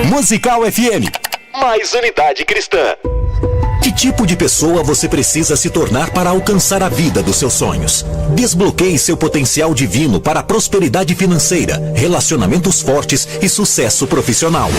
Musical FM. Mais unidade cristã. Que tipo de pessoa você precisa se tornar para alcançar a vida dos seus sonhos? Desbloqueie seu potencial divino para a prosperidade financeira, relacionamentos fortes e sucesso profissional.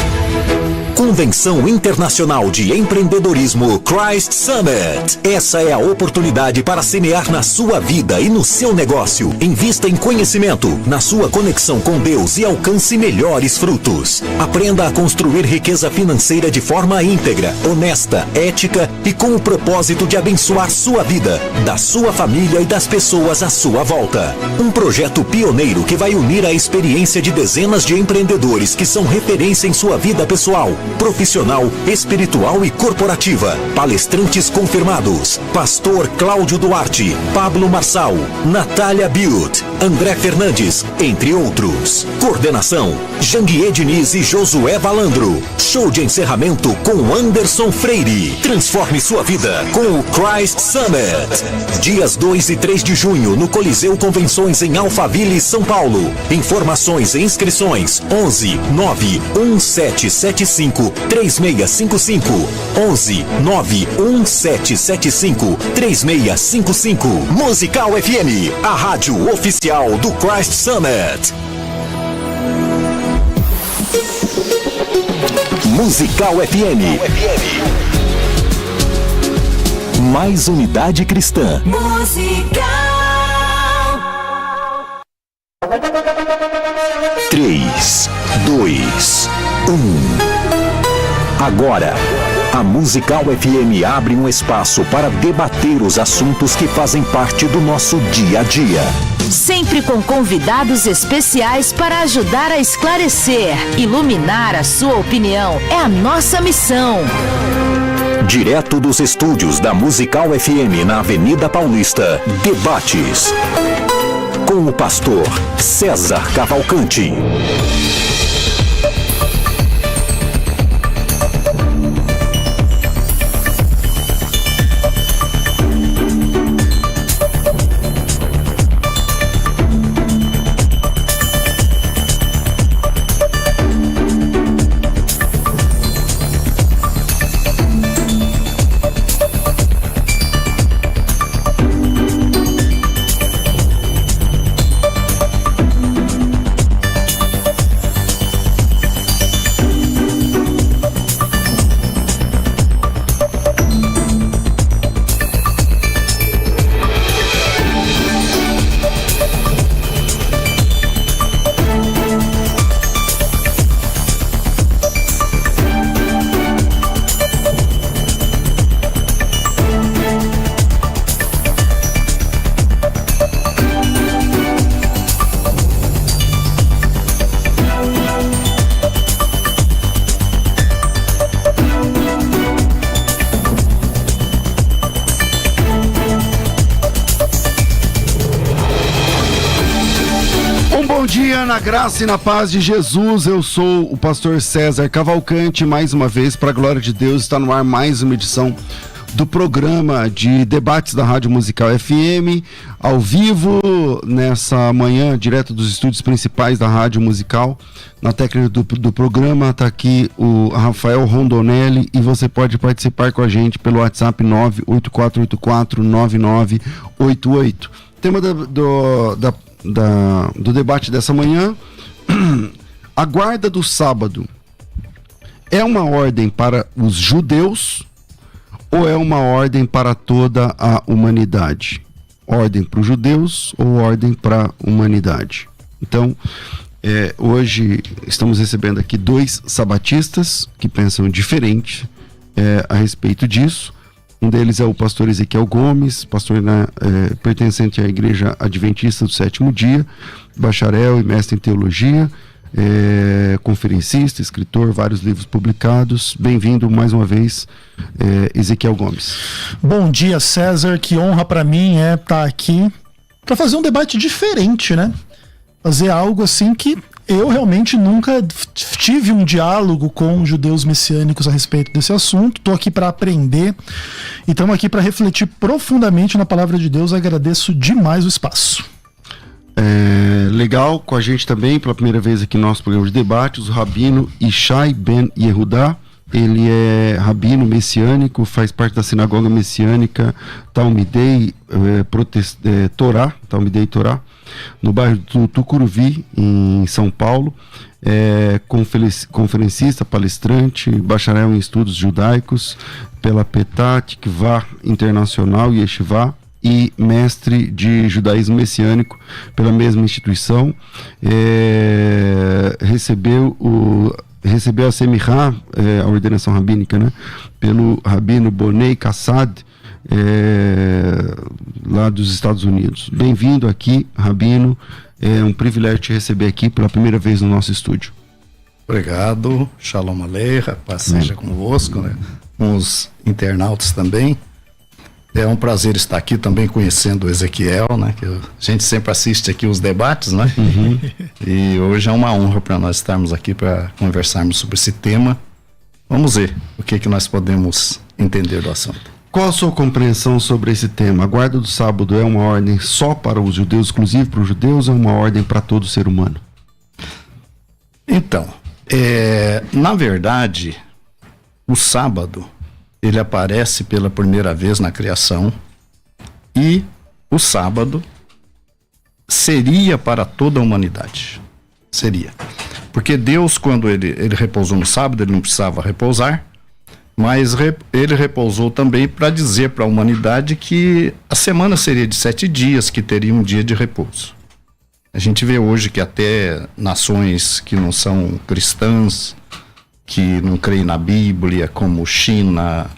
Convenção Internacional de Empreendedorismo Christ Summit. Essa é a oportunidade para semear na sua vida e no seu negócio. Invista em conhecimento, na sua conexão com Deus e alcance melhores frutos. Aprenda a construir riqueza financeira de forma íntegra, honesta, ética e com o propósito de abençoar sua vida, da sua família e das pessoas à sua volta. Um projeto pioneiro que vai unir a experiência de dezenas de empreendedores que são referência em sua vida pessoal, profissional, espiritual e corporativa. Palestrantes confirmados: Pastor Cláudio Duarte, Pablo Marçal, Natália Biut, André Fernandes, entre outros. Coordenação: Janguier Diniz e Josué Balandro. Show de encerramento com Anderson Freire. Transforme sua vida com o Christ Summit. Dias 2 e 3 de junho no Coliseu Convenções em Alphaville, São Paulo. Informações e inscrições: 11 91775 3655. 11 91775 3655. Musical FM, a rádio oficial do Christ Summit. Musical FM. Mais unidade cristã. Musical. 3, 2, 1. Agora, a Musical FM abre um espaço para debater os assuntos que fazem parte do nosso dia a dia. Sempre com convidados especiais para ajudar a esclarecer, iluminar a sua opinião. É a nossa missão. Direto dos estúdios da Musical FM na Avenida Paulista, debates com o pastor César Cavalcante. Na graça e na paz de Jesus, eu sou o pastor César Cavalcante, mais uma vez, para a glória de Deus, está no ar mais uma edição do programa de debates da Rádio Musical FM, ao vivo, nessa manhã, direto dos estúdios principais da Rádio Musical. Na técnica do programa está aqui o Rafael Rondonelli e você pode participar com a gente pelo WhatsApp 984849988. Tema do debate dessa manhã: a guarda do sábado é uma ordem para os judeus ou é uma ordem para toda a humanidade? Ordem para os judeus ou ordem para a humanidade? Então, hoje estamos recebendo aqui dois sabatistas que pensam diferente a respeito disso. Um deles é o pastor Ezequiel Gomes, pastor pertencente à Igreja Adventista do Sétimo Dia, bacharel e mestre em teologia, conferencista, escritor, vários livros publicados. Bem-vindo mais uma vez, Ezequiel Gomes. Bom dia, César. Que honra para mim estar aqui para fazer um debate diferente, né? Fazer algo assim que eu realmente nunca tive um diálogo com judeus messiânicos a respeito desse assunto. Estou aqui para aprender e estamos aqui para refletir profundamente na palavra de Deus. Agradeço demais o espaço. Legal, com a gente também, pela primeira vez aqui no nosso programa de debates, o Rabino Ishai Ben Yehudá. Ele é rabino messiânico, faz parte da sinagoga messiânica Talmidei Torá, no bairro do Tucuruvi, em São Paulo. Conferencista, palestrante, bacharel em estudos judaicos pela Petah Tikvah Internacional Yeshiva e mestre de judaísmo messiânico pela mesma instituição. Recebeu a Semihá, a ordenação rabínica, né, pelo rabino Bonei Kassad, lá dos Estados Unidos. Bem-vindo aqui, rabino. É um privilégio te receber aqui pela primeira vez no nosso estúdio. Obrigado, Shalom Aleichem, paz seja convosco, né, com os internautas também. É um prazer estar aqui também conhecendo o Ezequiel, né? Que a gente sempre assiste aqui os debates, né? Uhum. E hoje é uma honra para nós estarmos aqui para conversarmos sobre esse tema. Vamos ver o que nós podemos entender do assunto. Qual a sua compreensão sobre esse tema? A guarda do sábado é uma ordem só para os judeus, exclusivo para os judeus, ou é uma ordem para todo ser humano? Então, na verdade, o sábado ele aparece pela primeira vez na criação, e o sábado seria para toda a humanidade. Seria. Porque Deus, quando ele repousou no sábado, ele não precisava repousar, mas ele repousou também para dizer para a humanidade que a semana seria de 7 dias, que teria um dia de repouso. A gente vê hoje que até nações que não são cristãs, que não creem na Bíblia, como China,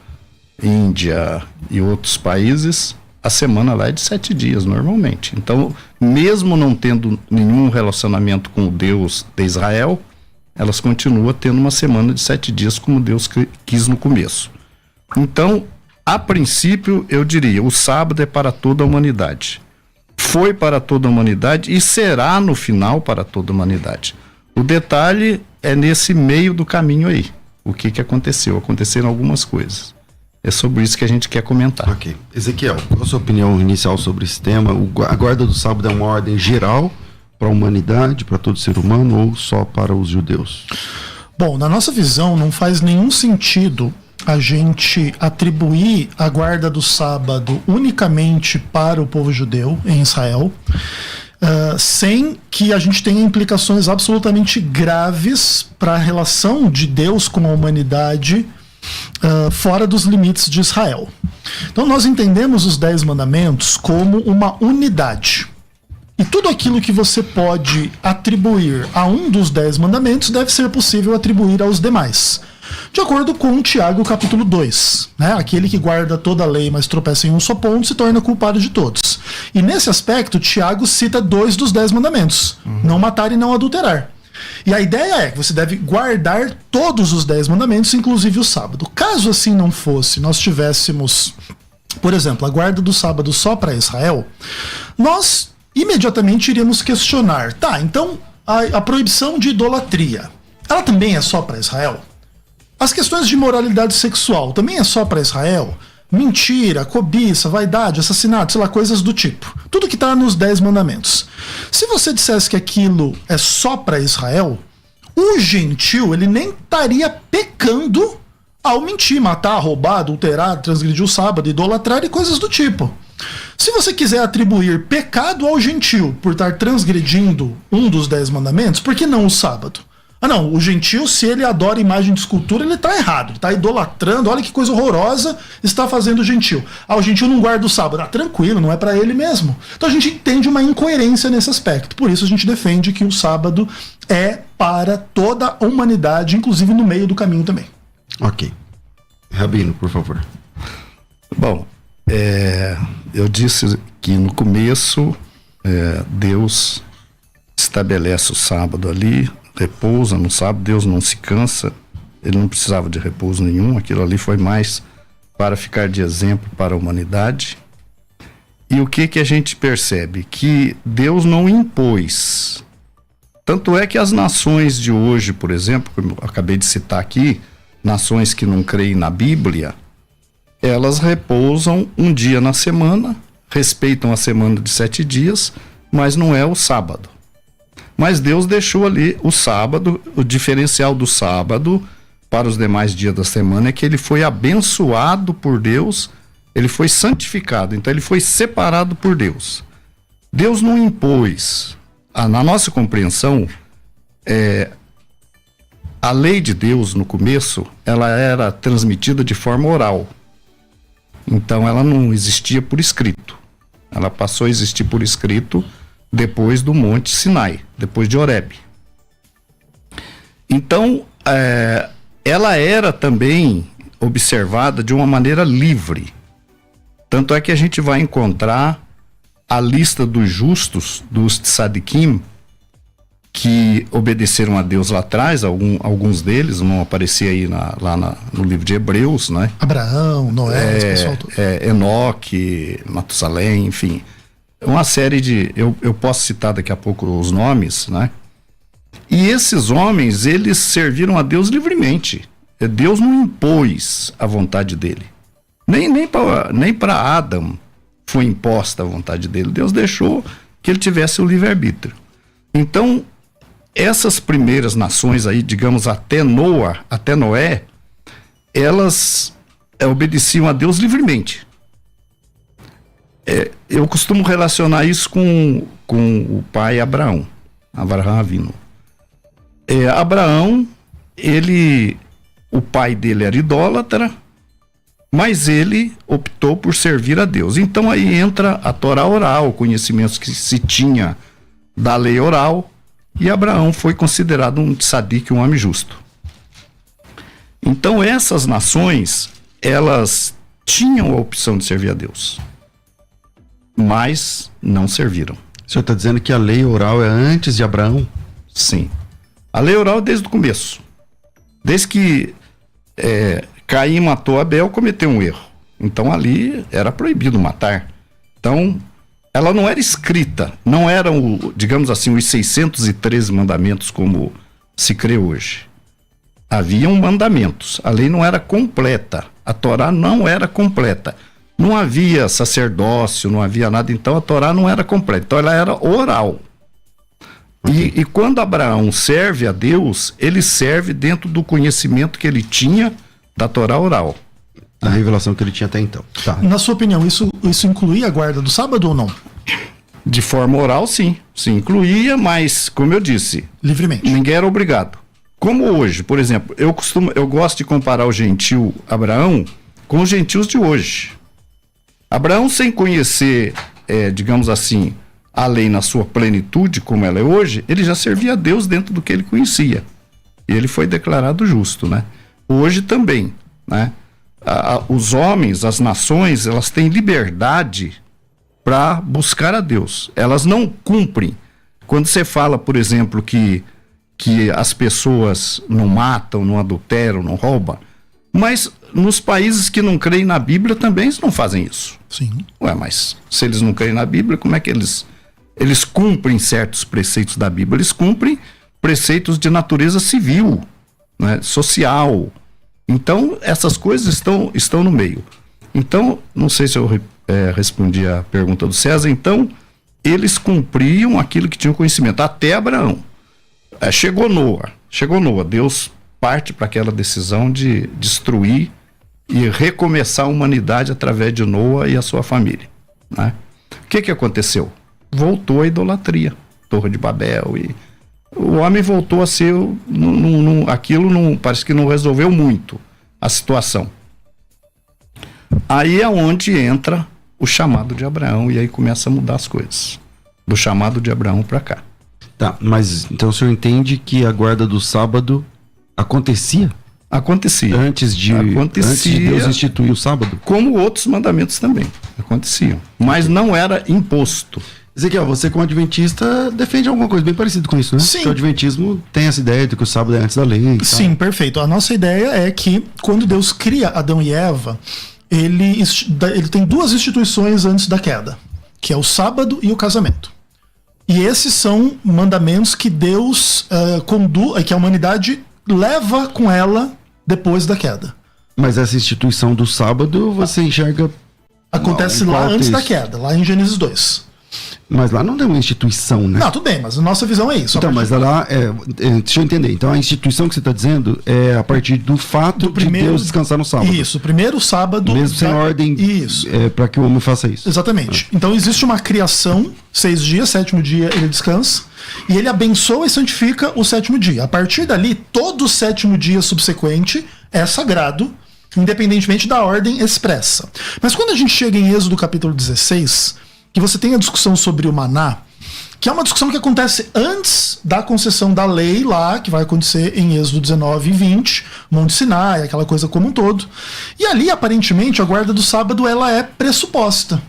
Índia e outros países, a semana lá é de 7 dias normalmente. Então, mesmo não tendo nenhum relacionamento com o Deus de Israel, elas continuam tendo uma semana de 7 dias como Deus quis no começo. Então, a princípio, eu diria, o sábado é para toda a humanidade. Foi para toda a humanidade e será no final para toda a humanidade. O detalhe é nesse meio do caminho aí. O que aconteceu? Aconteceram algumas coisas. É sobre isso que a gente quer comentar. Ok. Ezequiel, qual a sua opinião inicial sobre esse tema? A guarda do sábado é uma ordem geral para a humanidade, para todo ser humano, ou só para os judeus? Bom, na nossa visão, não faz nenhum sentido a gente atribuir a guarda do sábado unicamente para o povo judeu em Israel, sem que a gente tenha implicações absolutamente graves para a relação de Deus com a humanidade fora dos limites de Israel. Então nós entendemos os 10 mandamentos como uma unidade. E tudo aquilo que você pode atribuir a um dos 10 mandamentos deve ser possível atribuir aos demais. De acordo com Tiago capítulo 2, né? Aquele que guarda toda a lei, mas tropeça em um só ponto, se torna culpado de todos. E nesse aspecto, Tiago cita 2 dos 10 mandamentos. Não matar e não adulterar. E a ideia é que você deve guardar todos os 10 mandamentos, inclusive o sábado. Caso assim não fosse, nós tivéssemos, por exemplo, a guarda do sábado só para Israel, nós imediatamente iríamos questionar, tá, então a proibição de idolatria, ela também é só para Israel? As questões de moralidade sexual também é só para Israel? Mentira, cobiça, vaidade, assassinato, sei lá, coisas do tipo. Tudo que está nos 10 mandamentos. Se você dissesse que aquilo é só para Israel, o gentil, ele nem estaria pecando ao mentir, matar, roubar, adulterar, transgredir o sábado, idolatrar e coisas do tipo. Se você quiser atribuir pecado ao gentil por estar transgredindo um dos 10 mandamentos, por que não o sábado? Ah não, o gentil, se ele adora imagem de escultura, ele está errado, ele está idolatrando, olha que coisa horrorosa está fazendo o gentil. Ah, o gentil não guarda o sábado. Ah, tranquilo, não é para ele mesmo. Então a gente entende uma incoerência nesse aspecto, por isso a gente defende que o sábado é para toda a humanidade, inclusive no meio do caminho também. Ok. Rabino, por favor. Bom, eu disse que no começo Deus estabelece o sábado ali, repousa no sábado, Deus não se cansa, ele não precisava de repouso nenhum, aquilo ali foi mais para ficar de exemplo para a humanidade. E o que a gente percebe? Que Deus não impôs. Tanto é que as nações de hoje, por exemplo, como eu acabei de citar aqui, nações que não creem na Bíblia, elas repousam um dia na semana, respeitam a semana de 7 dias, mas não é o sábado. Mas Deus deixou ali o sábado, o diferencial do sábado para os demais dias da semana é que ele foi abençoado por Deus, ele foi santificado, então ele foi separado por Deus. Deus não impôs, na nossa compreensão, a lei de Deus no começo, ela era transmitida de forma oral. Então ela não existia por escrito. Ela passou a existir por escrito depois do Monte Sinai, depois de Horebe. Então, ela era também observada de uma maneira livre. Tanto é que a gente vai encontrar a lista dos justos, dos tzadikim, que obedeceram a Deus lá atrás, alguns deles, vão aparecer aí no livro de Hebreus, né? Abraão, Noé, esse pessoal todo. Enoque, Matusalém, enfim. Uma série de... Eu posso citar daqui a pouco os nomes, né? E esses homens, eles serviram a Deus livremente. Deus não impôs a vontade dele. Nem para Adão foi imposta a vontade dele. Deus deixou que ele tivesse o livre-arbítrio. Então, essas primeiras nações aí, digamos, até Noé, elas obedeciam a Deus livremente. Eu costumo relacionar isso com o pai Abraão Avinu. Abraão, o pai dele era idólatra, mas ele optou por servir a Deus. Então aí entra a Torá oral, conhecimentos que se tinha da lei oral, e Abraão foi considerado um tzadik, um homem justo. Então essas nações, elas tinham a opção de servir a Deus, mas não serviram. O senhor está dizendo que a lei oral é antes de Abraão? Sim. A lei oral é desde o começo. Desde que Caim matou Abel, cometeu um erro. Então ali era proibido matar. Então ela não era escrita, não eram, digamos assim, os 613 mandamentos como se crê hoje. Haviam mandamentos, a lei não era completa, a Torá não era completa. Não havia sacerdócio, não havia nada, então a Torá não era completa, então ela era oral. E quando Abraão serve a Deus, ele serve dentro do conhecimento que ele tinha da Torá oral. Da revelação que ele tinha até então. Tá. Na sua opinião, isso incluía a guarda do sábado ou não? De forma oral, sim. Sim, incluía, mas, como eu disse... Livremente. Ninguém era obrigado. Como hoje, por exemplo, eu gosto de comparar o gentil Abraão com os gentios de hoje. Abraão, sem conhecer, digamos assim, a lei na sua plenitude, como ela é hoje, ele já servia a Deus dentro do que ele conhecia. E ele foi declarado justo, né? Hoje também, né? Os homens, as nações, elas têm liberdade para buscar a Deus. Elas não cumprem. Quando você fala, por exemplo, que as pessoas não matam, não adulteram, não roubam, mas nos países que não creem na Bíblia também eles não fazem isso. Sim. Ué, mas se eles não creem na Bíblia, como é que eles cumprem certos preceitos da Bíblia? Eles cumprem preceitos de natureza civil, né, social. Então, essas coisas estão no meio. Então, não sei se eu respondi a pergunta do César. Então, eles cumpriam aquilo que tinham conhecimento, até Abraão. Chegou Noa, Deus parte para aquela decisão de destruir e recomeçar a humanidade através de Noa e a sua família, né? O que aconteceu? Voltou a idolatria, Torre de Babel, e o homem voltou a ser, aquilo parece que não resolveu muito a situação. Aí é onde entra o chamado de Abraão, e aí começa a mudar as coisas, do chamado de Abraão para cá. Tá, mas então o senhor entende que a guarda do sábado acontecia? Acontecia. Antes de Deus instituir o sábado? Como outros mandamentos também aconteciam, mas não era imposto. Ezequiel, você como adventista defende alguma coisa bem parecida com isso, né? Sim. Porque o adventismo tem essa ideia de que o sábado é antes da lei. Sim, perfeito. A nossa ideia é que quando Deus cria Adão e Eva, ele tem duas instituições antes da queda, que é o sábado e o casamento. E esses são mandamentos que Deus que a humanidade leva com ela depois da queda. Mas essa instituição do sábado você enxerga... Acontece lá antes da queda, lá em Gênesis 2. Mas lá não tem uma instituição, né? Não, tudo bem, mas a nossa visão é isso. Então, mas lá, deixa eu entender. Então, a instituição que você está dizendo é a partir do fato de Deus descansar no sábado. Isso, o primeiro sábado. Mesmo sem ordem para que o homem faça isso. Exatamente. Então, existe uma criação, 6 dias, 7º dia ele descansa, e ele abençoa e santifica o 7º dia. A partir dali, todo o 7º dia subsequente é sagrado, independentemente da ordem expressa. Mas quando a gente chega em Êxodo capítulo 16, que você tem a discussão sobre o maná, que é uma discussão que acontece antes da concessão da lei lá, que vai acontecer em Êxodo 19 e 20, Monte Sinai, aquela coisa como um todo. E ali, aparentemente, a guarda do sábado ela é pressuposta.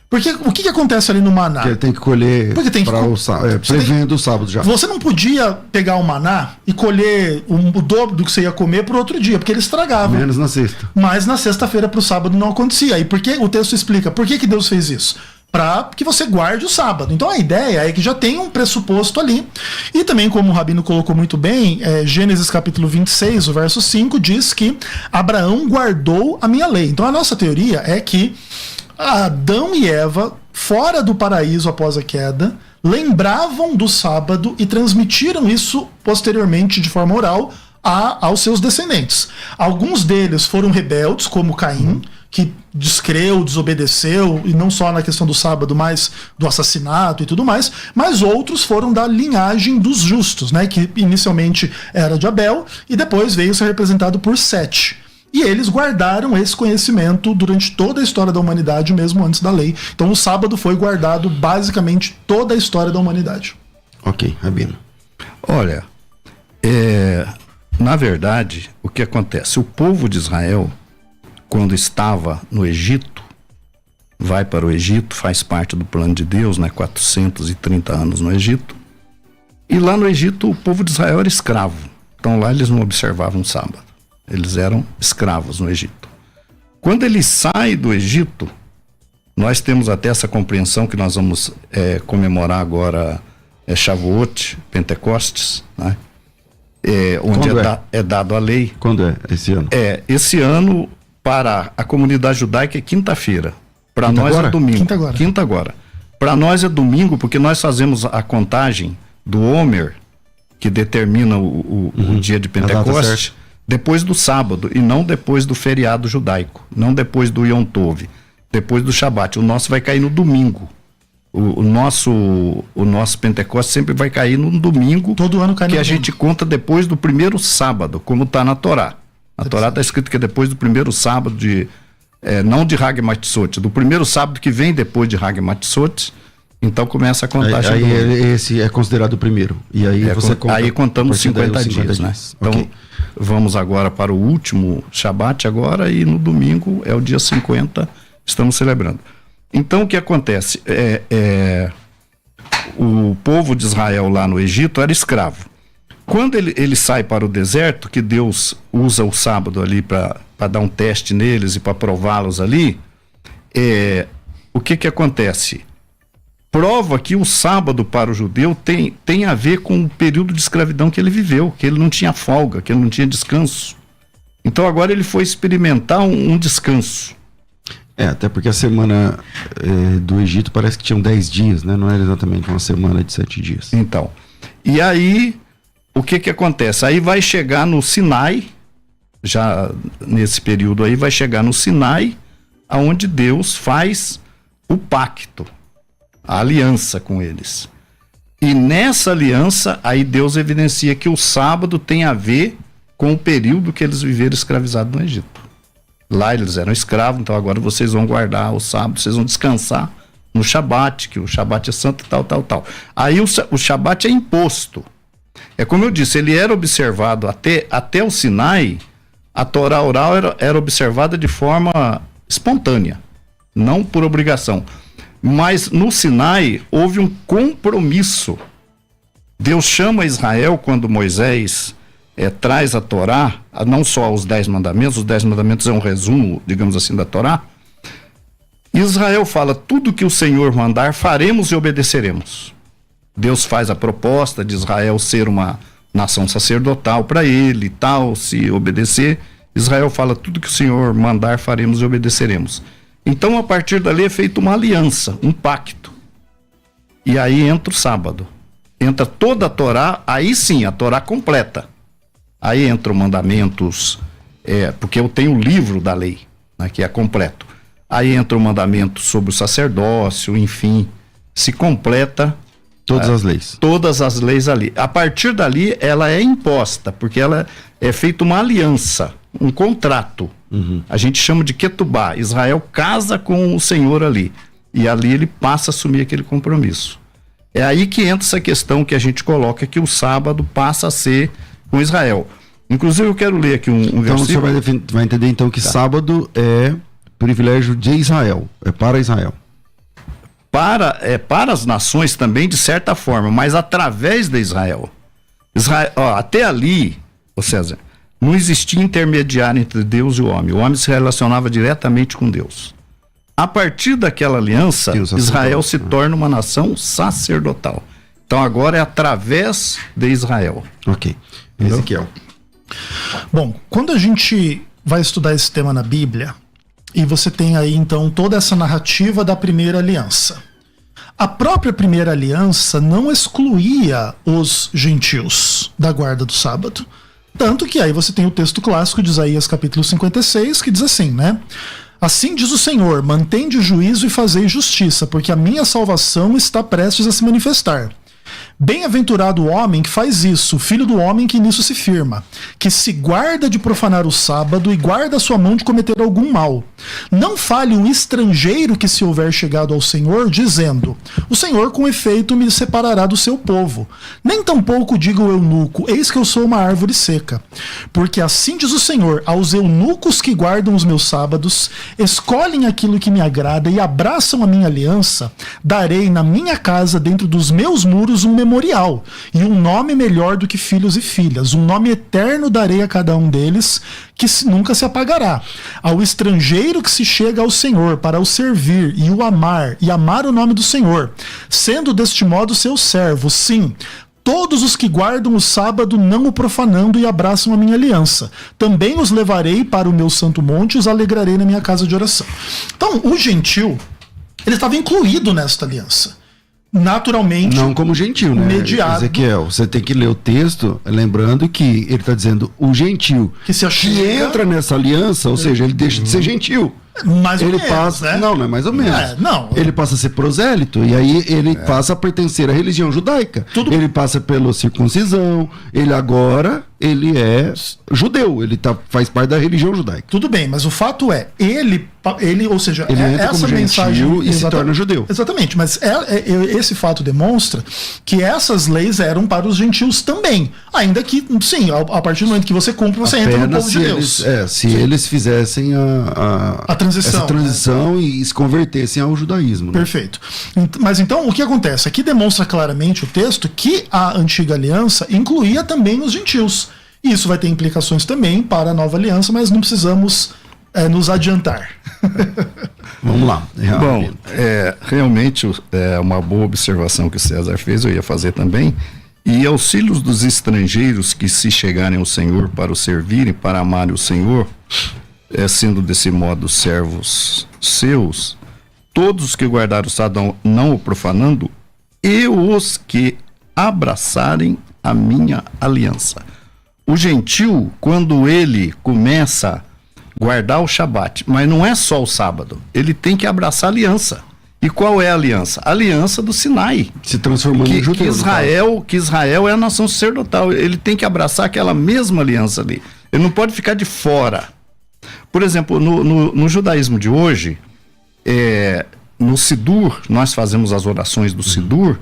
Porque o que acontece ali no maná? Porque tem que colher para o sábado, prevendo o sábado já. Você não podia pegar o maná e colher o dobro do que você ia comer para outro dia, porque ele estragava. Menos na sexta. Mas na sexta-feira para o sábado não acontecia. E por que o texto explica? Por que Deus fez isso? Para que você guarde o sábado. Então a ideia é que já tem um pressuposto ali. E também, como o Rabino colocou muito bem, Gênesis capítulo 26, o verso 5, diz que Abraão guardou a minha lei. Então a nossa teoria é que Adão e Eva, fora do paraíso após a queda, lembravam do sábado e transmitiram isso posteriormente de forma oral aos seus descendentes. Alguns deles foram rebeldes, como Caim, que descreu, desobedeceu, e não só na questão do sábado, mas do assassinato e tudo mais, mas outros foram da linhagem dos justos, né, que inicialmente era de Abel e depois veio ser representado por Sete. E eles guardaram esse conhecimento durante toda a história da humanidade, mesmo antes da lei. Então o sábado foi guardado basicamente toda a história da humanidade. Ok, Rabino. Olha, na verdade, o que acontece? O povo de Israel, quando estava no Egito, vai para o Egito, faz parte do plano de Deus, né? 430 anos no Egito. E lá no Egito o povo de Israel era escravo. Então lá eles não observavam o sábado. Eles eram escravos no Egito. Quando ele sai do Egito, nós temos até essa compreensão que nós vamos comemorar agora Shavuot, Pentecostes, né? Onde é dado a lei. Quando é esse ano? Esse ano para a comunidade judaica é quinta-feira. Para nós é domingo. Quinta agora. Para nós é domingo porque nós fazemos a contagem do Homer, que determina o dia de Pentecostes, depois do sábado e não depois do feriado judaico, não depois do Yom Tov, depois do Shabat. O nosso vai cair no domingo. O nosso Pentecostes sempre vai cair no domingo. Todo ano cai no domingo. Que a gente conta depois do primeiro sábado, como está na Torá. Na Torá está escrito que é depois do primeiro sábado não de Hag Matzot, do primeiro sábado que vem depois de Hag Matzot, então começa a contagem. Aí esse é considerado o primeiro. E aí você conta. Aí contamos 50 dias, né? Então, vamos agora para o último Shabat agora e no domingo é o dia 50, estamos celebrando. Então o que acontece? O povo de Israel lá no Egito era escravo. Quando ele sai para o deserto, que Deus usa o sábado ali para dar um teste neles e para prová-los ali, o que acontece? Prova que o sábado para o judeu tem a ver com o período de escravidão que ele viveu, que ele não tinha folga, que ele não tinha descanso. Então agora ele foi experimentar um descanso. Até porque a semana do Egito parece que tinham 10 dias, né? Não era exatamente uma semana de 7 dias. Então, e aí, o que acontece? Aí vai chegar no Sinai, já nesse período aí, vai chegar no Sinai, aonde Deus faz o pacto, a aliança com eles. E nessa aliança, aí Deus evidencia que o sábado tem a ver com o período que eles viveram escravizados no Egito. Lá eles eram escravos, então agora vocês vão guardar o sábado, vocês vão descansar no Shabat, que o Shabat é santo e tal. Aí o Shabat é imposto. É como eu disse, ele era observado até o Sinai, a Torá oral era observada de forma espontânea, não por obrigação. Mas no Sinai houve um compromisso. Deus chama Israel quando Moisés traz a Torá, não só os 10 mandamentos é um resumo, digamos assim, da Torá. Israel fala, tudo que o Senhor mandar, faremos e obedeceremos. Deus faz a proposta de Israel ser uma nação sacerdotal para ele e tal, se obedecer. Israel fala, tudo que o Senhor mandar, faremos e obedeceremos. Então, a partir dali é feita uma aliança, um pacto. E aí entra o sábado. Entra toda a Torá, aí sim, a Torá completa. Aí entram mandamentos, porque eu tenho o livro da lei, né, que é completo. Aí entra o mandamento sobre o sacerdócio, enfim, se completa Todas as leis. Todas as leis ali. A partir dali, ela é imposta, porque ela é feita uma aliança, um contrato. A gente chama de ketubá. Israel casa com o Senhor ali. E ali ele passa a assumir aquele compromisso. É aí que entra essa questão que a gente coloca, que o sábado passa a ser com Israel. Inclusive, eu quero ler aqui um então, versículo. Então, o senhor vai entender então que sábado é privilégio de Israel, é para Israel. Para as nações também, de certa forma, mas através de Israel. Até ali, César, não existia intermediário entre Deus e o homem se relacionava diretamente com Deus. A partir daquela aliança, Israel se torna uma nação sacerdotal. Então agora é através de Israel. Ok. Ezequiel. Bom, quando a gente vai estudar esse tema na Bíblia, e você tem aí então toda essa narrativa da primeira aliança. A própria primeira aliança não excluía os gentios da guarda do sábado. Tanto que aí você tem o texto clássico de Isaías capítulo 56, que diz assim, né? Assim diz o Senhor, mantende juízo e fazei justiça, porque a minha salvação está prestes a se manifestar. Bem-aventurado o homem que faz isso, o filho do homem que nisso se firma, que se guarda de profanar o sábado e guarda a sua mão de cometer algum mal. Não fale o estrangeiro que se houver chegado ao Senhor, dizendo, o Senhor com efeito me separará do seu povo. Nem tampouco diga o eunuco, eis que eu sou uma árvore seca. Porque assim diz o Senhor, aos eunucos que guardam os meus sábados, escolhem aquilo que me agrada e abraçam a minha aliança, darei na minha casa, dentro dos meus muros, um memorial, e um nome melhor do que filhos e filhas, um nome eterno darei a cada um deles, que nunca se apagará. Ao estrangeiro que se chega ao Senhor para o servir e o amar, e amar o nome do Senhor, sendo deste modo seu servo, sim, todos os que guardam o sábado não o profanando e abraçam a minha aliança. Também os levarei para o meu santo monte e os alegrarei na minha casa de oração. Então, o gentil, ele estava incluído nesta aliança. Naturalmente. Não como gentil, né? Mediado. Ezequiel, você tem que ler o texto, lembrando que ele está dizendo o gentil que entra nessa aliança, ou seja, ele deixa de ser gentil. Mais ou ele menos, passa, né? Não é mais ou menos. Ele passa a ser prosélito, e aí ele passa a pertencer à religião judaica. Ele passa pela circuncisão, ele é judeu, ele faz parte da religião judaica. Tudo bem, mas o fato é, ele ou seja, ele entra essa como mensagem e se torna judeu. Exatamente, mas esse fato demonstra que essas leis eram para os gentios também. Ainda que, sim, a partir do momento que você cumpre, você entra no povo de Deus. Se eles fizessem essa transição, né? E se convertessem ao judaísmo. Né? Perfeito. Mas então, o que acontece? Aqui demonstra claramente o texto que a antiga aliança incluía também os gentios. E isso vai ter implicações também para a nova aliança, mas não precisamos nos adiantar. Vamos lá. Bom, realmente é uma boa observação que o César fez, eu ia fazer também. E auxílios dos estrangeiros que se chegarem ao Senhor para o servirem, para amarem o Senhor, sendo desse modo servos seus, todos os que guardaram o sábado não o profanando, e os que abraçarem a minha aliança. O gentil, quando ele começa a guardar o Shabat, mas não é só o sábado, ele tem que abraçar a aliança. E qual é a aliança? A aliança do Sinai. Se transformando em judeu. Que Israel é a nação sacerdotal. Ele tem que abraçar aquela mesma aliança ali. Ele não pode ficar de fora. Por exemplo, no judaísmo de hoje, no Sidur, nós fazemos as orações do Sidur,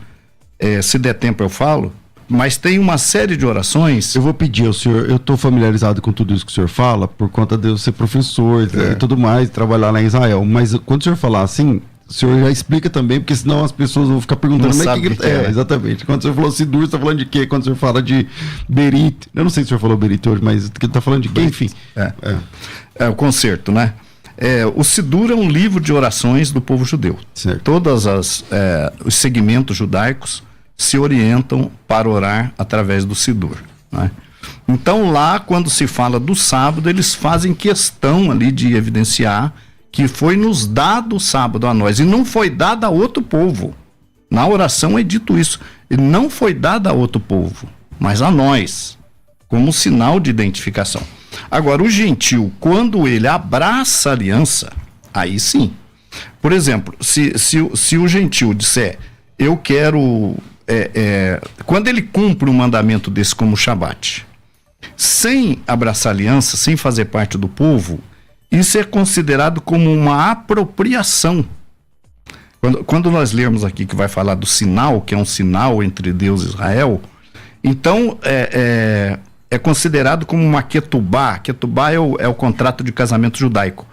se der tempo eu falo, mas tem uma série de orações. Eu vou pedir ao senhor, eu estou familiarizado com tudo isso que o senhor fala, por conta de eu ser professor e tudo mais, trabalhar lá em Israel, mas quando o senhor falar assim, o senhor já explica também, porque senão as pessoas vão ficar perguntando. Não sabe o que é. Exatamente. Quando o senhor falou Sidur, você está falando de quê? Quando o senhor fala de Berit, eu não sei se o senhor falou Berit hoje, mas está falando de quê? Enfim. É o concerto, né? O Sidur é um livro de orações do povo judeu. Certo. Todos os segmentos judaicos se orientam para orar através do Sidur, né? Então lá, quando se fala do sábado, eles fazem questão ali de evidenciar que foi nos dado o sábado a nós, e não foi dado a outro povo. Na oração é dito isso. E não foi dada a outro povo, mas a nós, como sinal de identificação. Agora, o gentil, quando ele abraça a aliança, aí sim. Por exemplo, se o gentil disser, eu quero... quando ele cumpre um mandamento desse como o Shabat, sem abraçar a aliança, sem fazer parte do povo, isso é considerado como uma apropriação. Quando nós lermos aqui que vai falar do sinal, que é um sinal entre Deus e Israel, então é considerado como uma ketubá. Ketubá é o contrato de casamento judaico,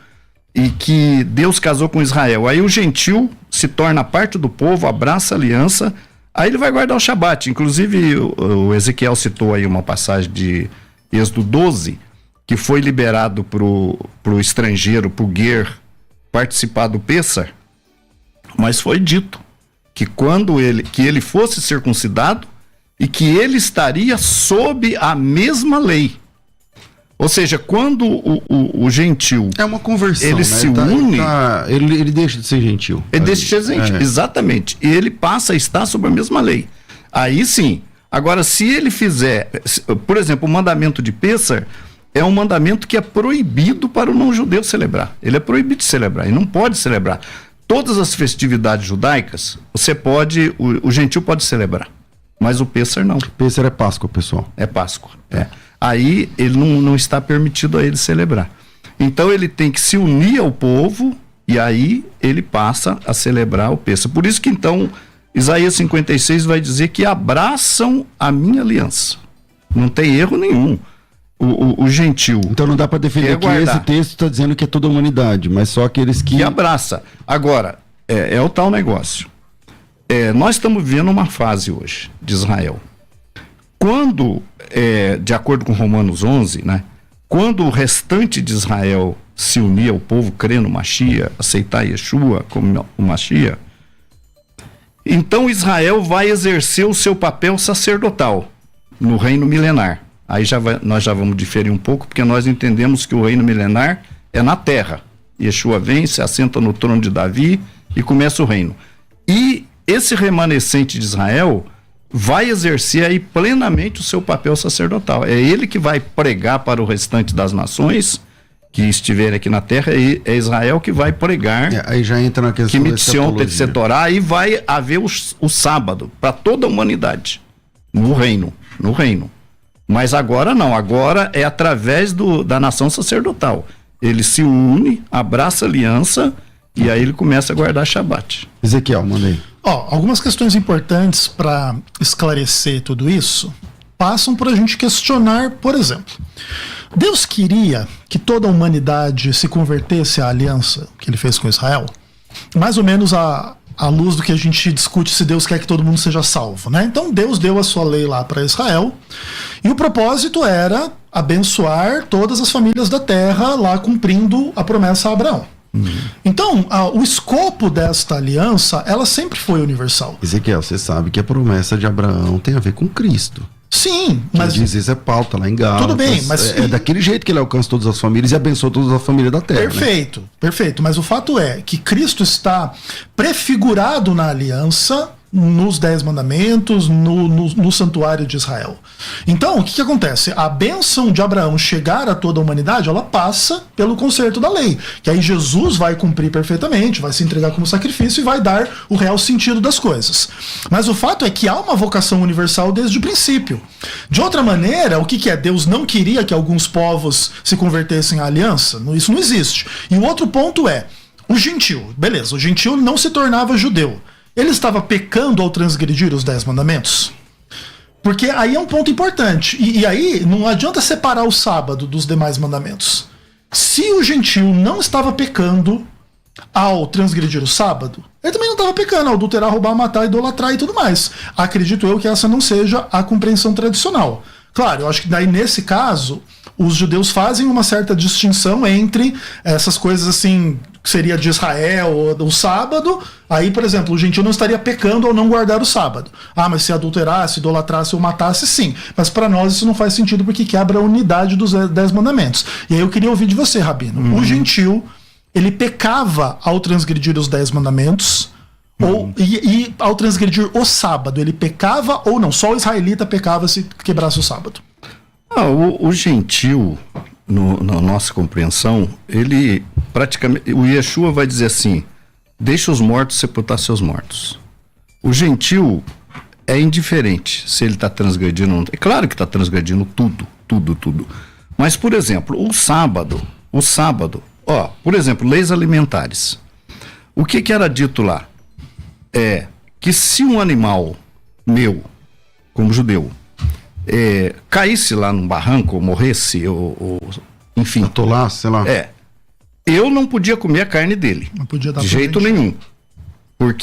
e que Deus casou com Israel. Aí o gentil se torna parte do povo, abraça a aliança, aí ele vai guardar o Shabat. Inclusive o Ezequiel citou aí uma passagem de Êxodo 12, que foi liberado pro estrangeiro, pro guer, participar do Pêssar, mas foi dito que que ele fosse circuncidado e que ele estaria sob a mesma lei. Ou seja, quando o gentil... É uma conversão, ele se une... Ele deixa de ser gentil. Ele deixa de ser gentil, exatamente. E ele passa a estar sob a mesma lei. Aí sim. Agora, se ele fizer... Por exemplo, o mandamento de Pêssar é um mandamento que é proibido para o não-judeu celebrar. Ele é proibido de celebrar, e não pode celebrar. Todas as festividades judaicas, você pode... O gentil pode celebrar, mas o Pêssar não. Pêssar é Páscoa, pessoal. É Páscoa, Aí ele não está permitido a ele celebrar. Então ele tem que se unir ao povo e aí ele passa a celebrar o Pêssar. Por isso que então Isaías 56 vai dizer que abraçam a minha aliança. Não tem erro nenhum. O gentil. Então não dá para defender que esse texto está dizendo que é toda a humanidade, mas só aqueles que abraça. Agora, é o tal negócio. Nós estamos vivendo uma fase hoje de Israel. Quando, de acordo com Romanos 11, né, quando o restante de Israel se unir ao povo, crer no Mashiach, aceitar Yeshua como o Mashiach, então Israel vai exercer o seu papel sacerdotal no reino milenar. Aí nós já vamos diferir um pouco, porque nós entendemos que o reino milenar é na terra. Yeshua vem, se assenta no trono de Davi e começa o reino. E esse remanescente de Israel vai exercer aí plenamente o seu papel sacerdotal. É ele que vai pregar para o restante das nações que estiverem aqui na terra, é Israel que vai pregar. Aí já entra na questão da escatologia. Aí vai haver o sábado para toda a humanidade no reino. Mas agora não, agora é através da nação sacerdotal. Ele se une, abraça a aliança e aí ele começa a guardar Shabat. Ezequiel, manda aí. Algumas questões importantes para esclarecer tudo isso passam por a gente questionar, por exemplo, Deus queria que toda a humanidade se convertesse à aliança que ele fez com Israel? Mais ou menos à luz do que a gente discute se Deus quer que todo mundo seja salvo, né? Então Deus deu a sua lei lá para Israel e o propósito era abençoar todas as famílias da terra, lá cumprindo a promessa a Abraão. Então, o escopo desta aliança, ela sempre foi universal. Ezequiel, você sabe que a promessa de Abraão tem a ver com Cristo. Sim, mas... diz isso é pauta lá em Gálatas. Tudo bem, mas... É daquele jeito que ele alcança todas as famílias e abençoa todas as famílias da terra. Perfeito, né? Perfeito. Mas o fato é que Cristo está prefigurado na aliança, nos 10 mandamentos, no santuário de Israel. Então, o que acontece? A bênção de Abraão chegar a toda a humanidade, ela passa pelo conserto da lei, que aí Jesus vai cumprir perfeitamente, vai se entregar como sacrifício e vai dar o real sentido das coisas. Mas o fato é que há uma vocação universal desde o princípio. De outra maneira, o que é? Deus não queria que alguns povos se convertessem à aliança? Isso não existe. E o outro ponto é, o gentil, beleza, o gentil não se tornava judeu. Ele estava pecando ao transgredir os 10 mandamentos? Porque aí é um ponto importante. E aí não adianta separar o sábado dos demais mandamentos. Se o gentil não estava pecando ao transgredir o sábado, ele também não estava pecando ao adulterar, roubar, matar, idolatrar e tudo mais. Acredito eu que essa não seja a compreensão tradicional. Claro, eu acho que daí nesse caso os judeus fazem uma certa distinção entre essas coisas assim, que seria de Israel, o sábado. Aí, por exemplo, o gentil não estaria pecando ao não guardar o sábado. Mas se adulterasse, idolatrasse ou matasse, sim. Mas para nós isso não faz sentido porque quebra a unidade dos 10 mandamentos. E aí eu queria ouvir de você, Rabino. O gentil, ele pecava ao transgredir os 10 mandamentos, E ao transgredir o sábado, ele pecava ou não? Só o israelita pecava se quebrasse o sábado. O gentil, na nossa compreensão, ele praticamente... O Yeshua vai dizer assim, deixa os mortos sepultar seus mortos. O gentil é indiferente se ele está transgredindo ou não. É claro que está transgredindo tudo. Mas, por exemplo, o sábado, por exemplo, leis alimentares. O que era dito lá? É que se um animal meu, como judeu, caísse lá num barranco, ou morresse, ou enfim... Atolasse, sei lá. Eu não podia comer a carne dele. Não podia dar de jeito nenhum. Por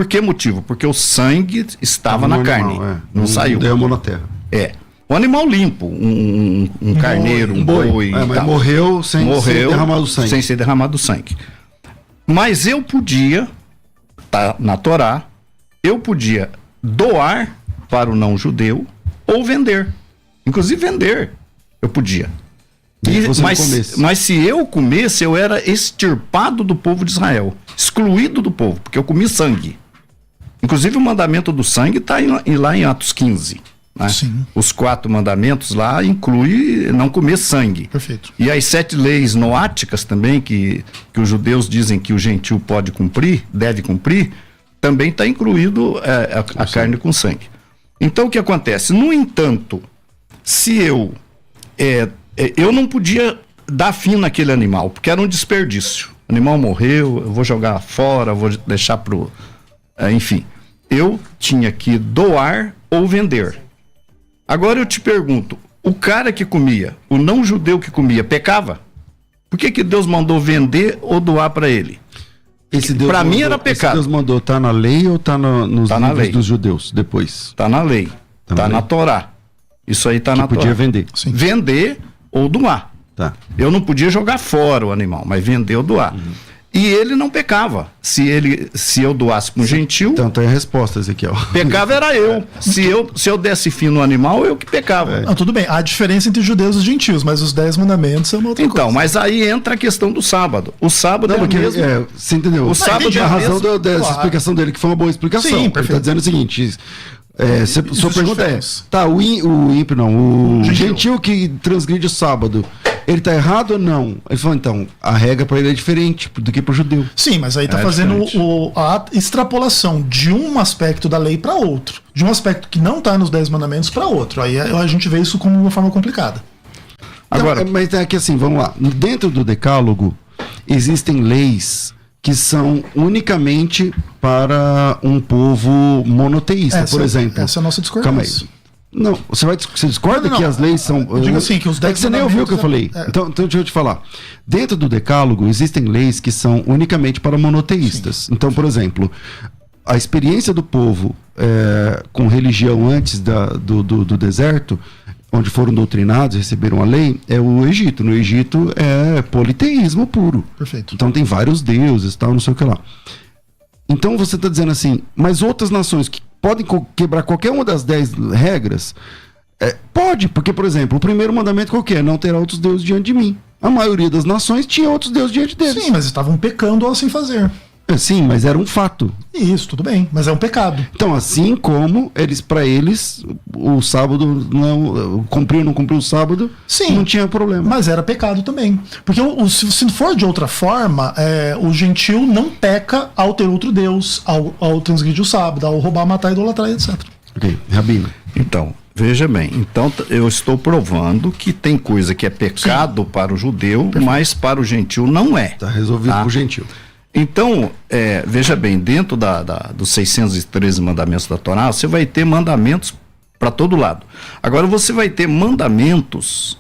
que motivo? Porque o sangue estava na carne. Não saiu. Derramou na terra. Um animal limpo, um carneiro, um boi. Mas morreu sem ser derramado sangue. Sem ser derramado sangue. Mas eu podia, tá na Torá, eu podia doar para o não judeu ou vender. Inclusive vender, eu podia. Mas se eu comesse, eu era extirpado do povo de Israel, excluído do povo, porque eu comi sangue. Inclusive o mandamento do sangue está lá em Atos 15. Né? Os 4 mandamentos lá inclui não comer sangue. Perfeito. E as 7 leis noáticas também, que os judeus dizem que o gentil pode cumprir, deve cumprir, também está incluído a carne com sangue. Então o que acontece? No entanto, se eu não podia dar fim naquele animal, porque era um desperdício. O animal morreu, eu vou jogar fora, vou deixar pro... enfim, eu tinha que doar ou vender. Agora eu te pergunto, o cara que comia, o não judeu que comia, pecava? Por que Deus mandou vender ou doar para ele? Para mim era pecado. Deus mandou, tá na lei ou tá nos livros dos judeus depois? Tá na lei, tá na Torá. Isso aí tá na Torá. Podia vender. Sim. Vender ou doar. Tá. Eu não podia jogar fora o animal, mas vender ou doar. E ele não pecava. Se eu doasse para um gentil... Então tem a resposta, Ezequiel. Pecava era eu. Se eu desse fim no animal, eu que pecava. Não, tudo bem. Há diferença entre judeus e gentios, mas os 10 mandamentos são uma outra coisa. Então, mas aí entra a questão do sábado. O sábado não, porque você entendeu? O sábado a razão dessa explicação dele, que foi uma boa explicação. Sim, perfeito. Ele está dizendo o seguinte... sua pergunta o gentil que transgride o sábado, ele está errado ou não? Ele falou, então, a regra para ele é diferente do que para o judeu. Sim, mas aí está fazendo a extrapolação de um aspecto da lei para outro. De um aspecto que não está nos 10 mandamentos para outro. Aí a gente vê isso como uma forma complicada. Agora, mas é que assim, vamos lá. Dentro do decálogo, existem leis que são unicamente para um povo monoteísta, por exemplo. Essa é a nossa discordância. Não, você discorda que as leis são... Eu digo assim, que os 10 que você nem ouviu o que eu falei. Então deixa eu te falar. Dentro do decálogo, existem leis que são unicamente para monoteístas. Sim. Então, por exemplo, a experiência do povo com religião antes do deserto, onde foram doutrinados, receberam a lei, é o Egito. No Egito é politeísmo puro. Perfeito. Então tem vários deuses e tal, não sei o que lá. Então você está dizendo assim, mas outras nações que podem quebrar qualquer uma das 10 regras, pode, porque, por exemplo, o primeiro mandamento qual que é? Não terá outros deuses diante de mim. A maioria das nações tinha outros deuses diante deles. Sim, mas estavam pecando ao assim fazer. Sim, mas era um fato. Isso, tudo bem, mas é um pecado. Então, assim como para eles, o sábado, cumpriu ou não cumpriu o sábado, sim, não tinha problema. Mas era pecado também. Porque se for de outra forma, o gentil não peca ao ter outro Deus, ao transgredir o sábado, ao roubar, matar, idolatrar, etc. Ok, Rabino. Então, veja bem, eu estou provando que tem coisa que é pecado, sim, para o judeu, perfeito, mas para o gentil não é. Está resolvido para o gentil. Então, veja bem, dentro dos 613 mandamentos da Torá, você vai ter mandamentos para todo lado. Agora, você vai ter mandamentos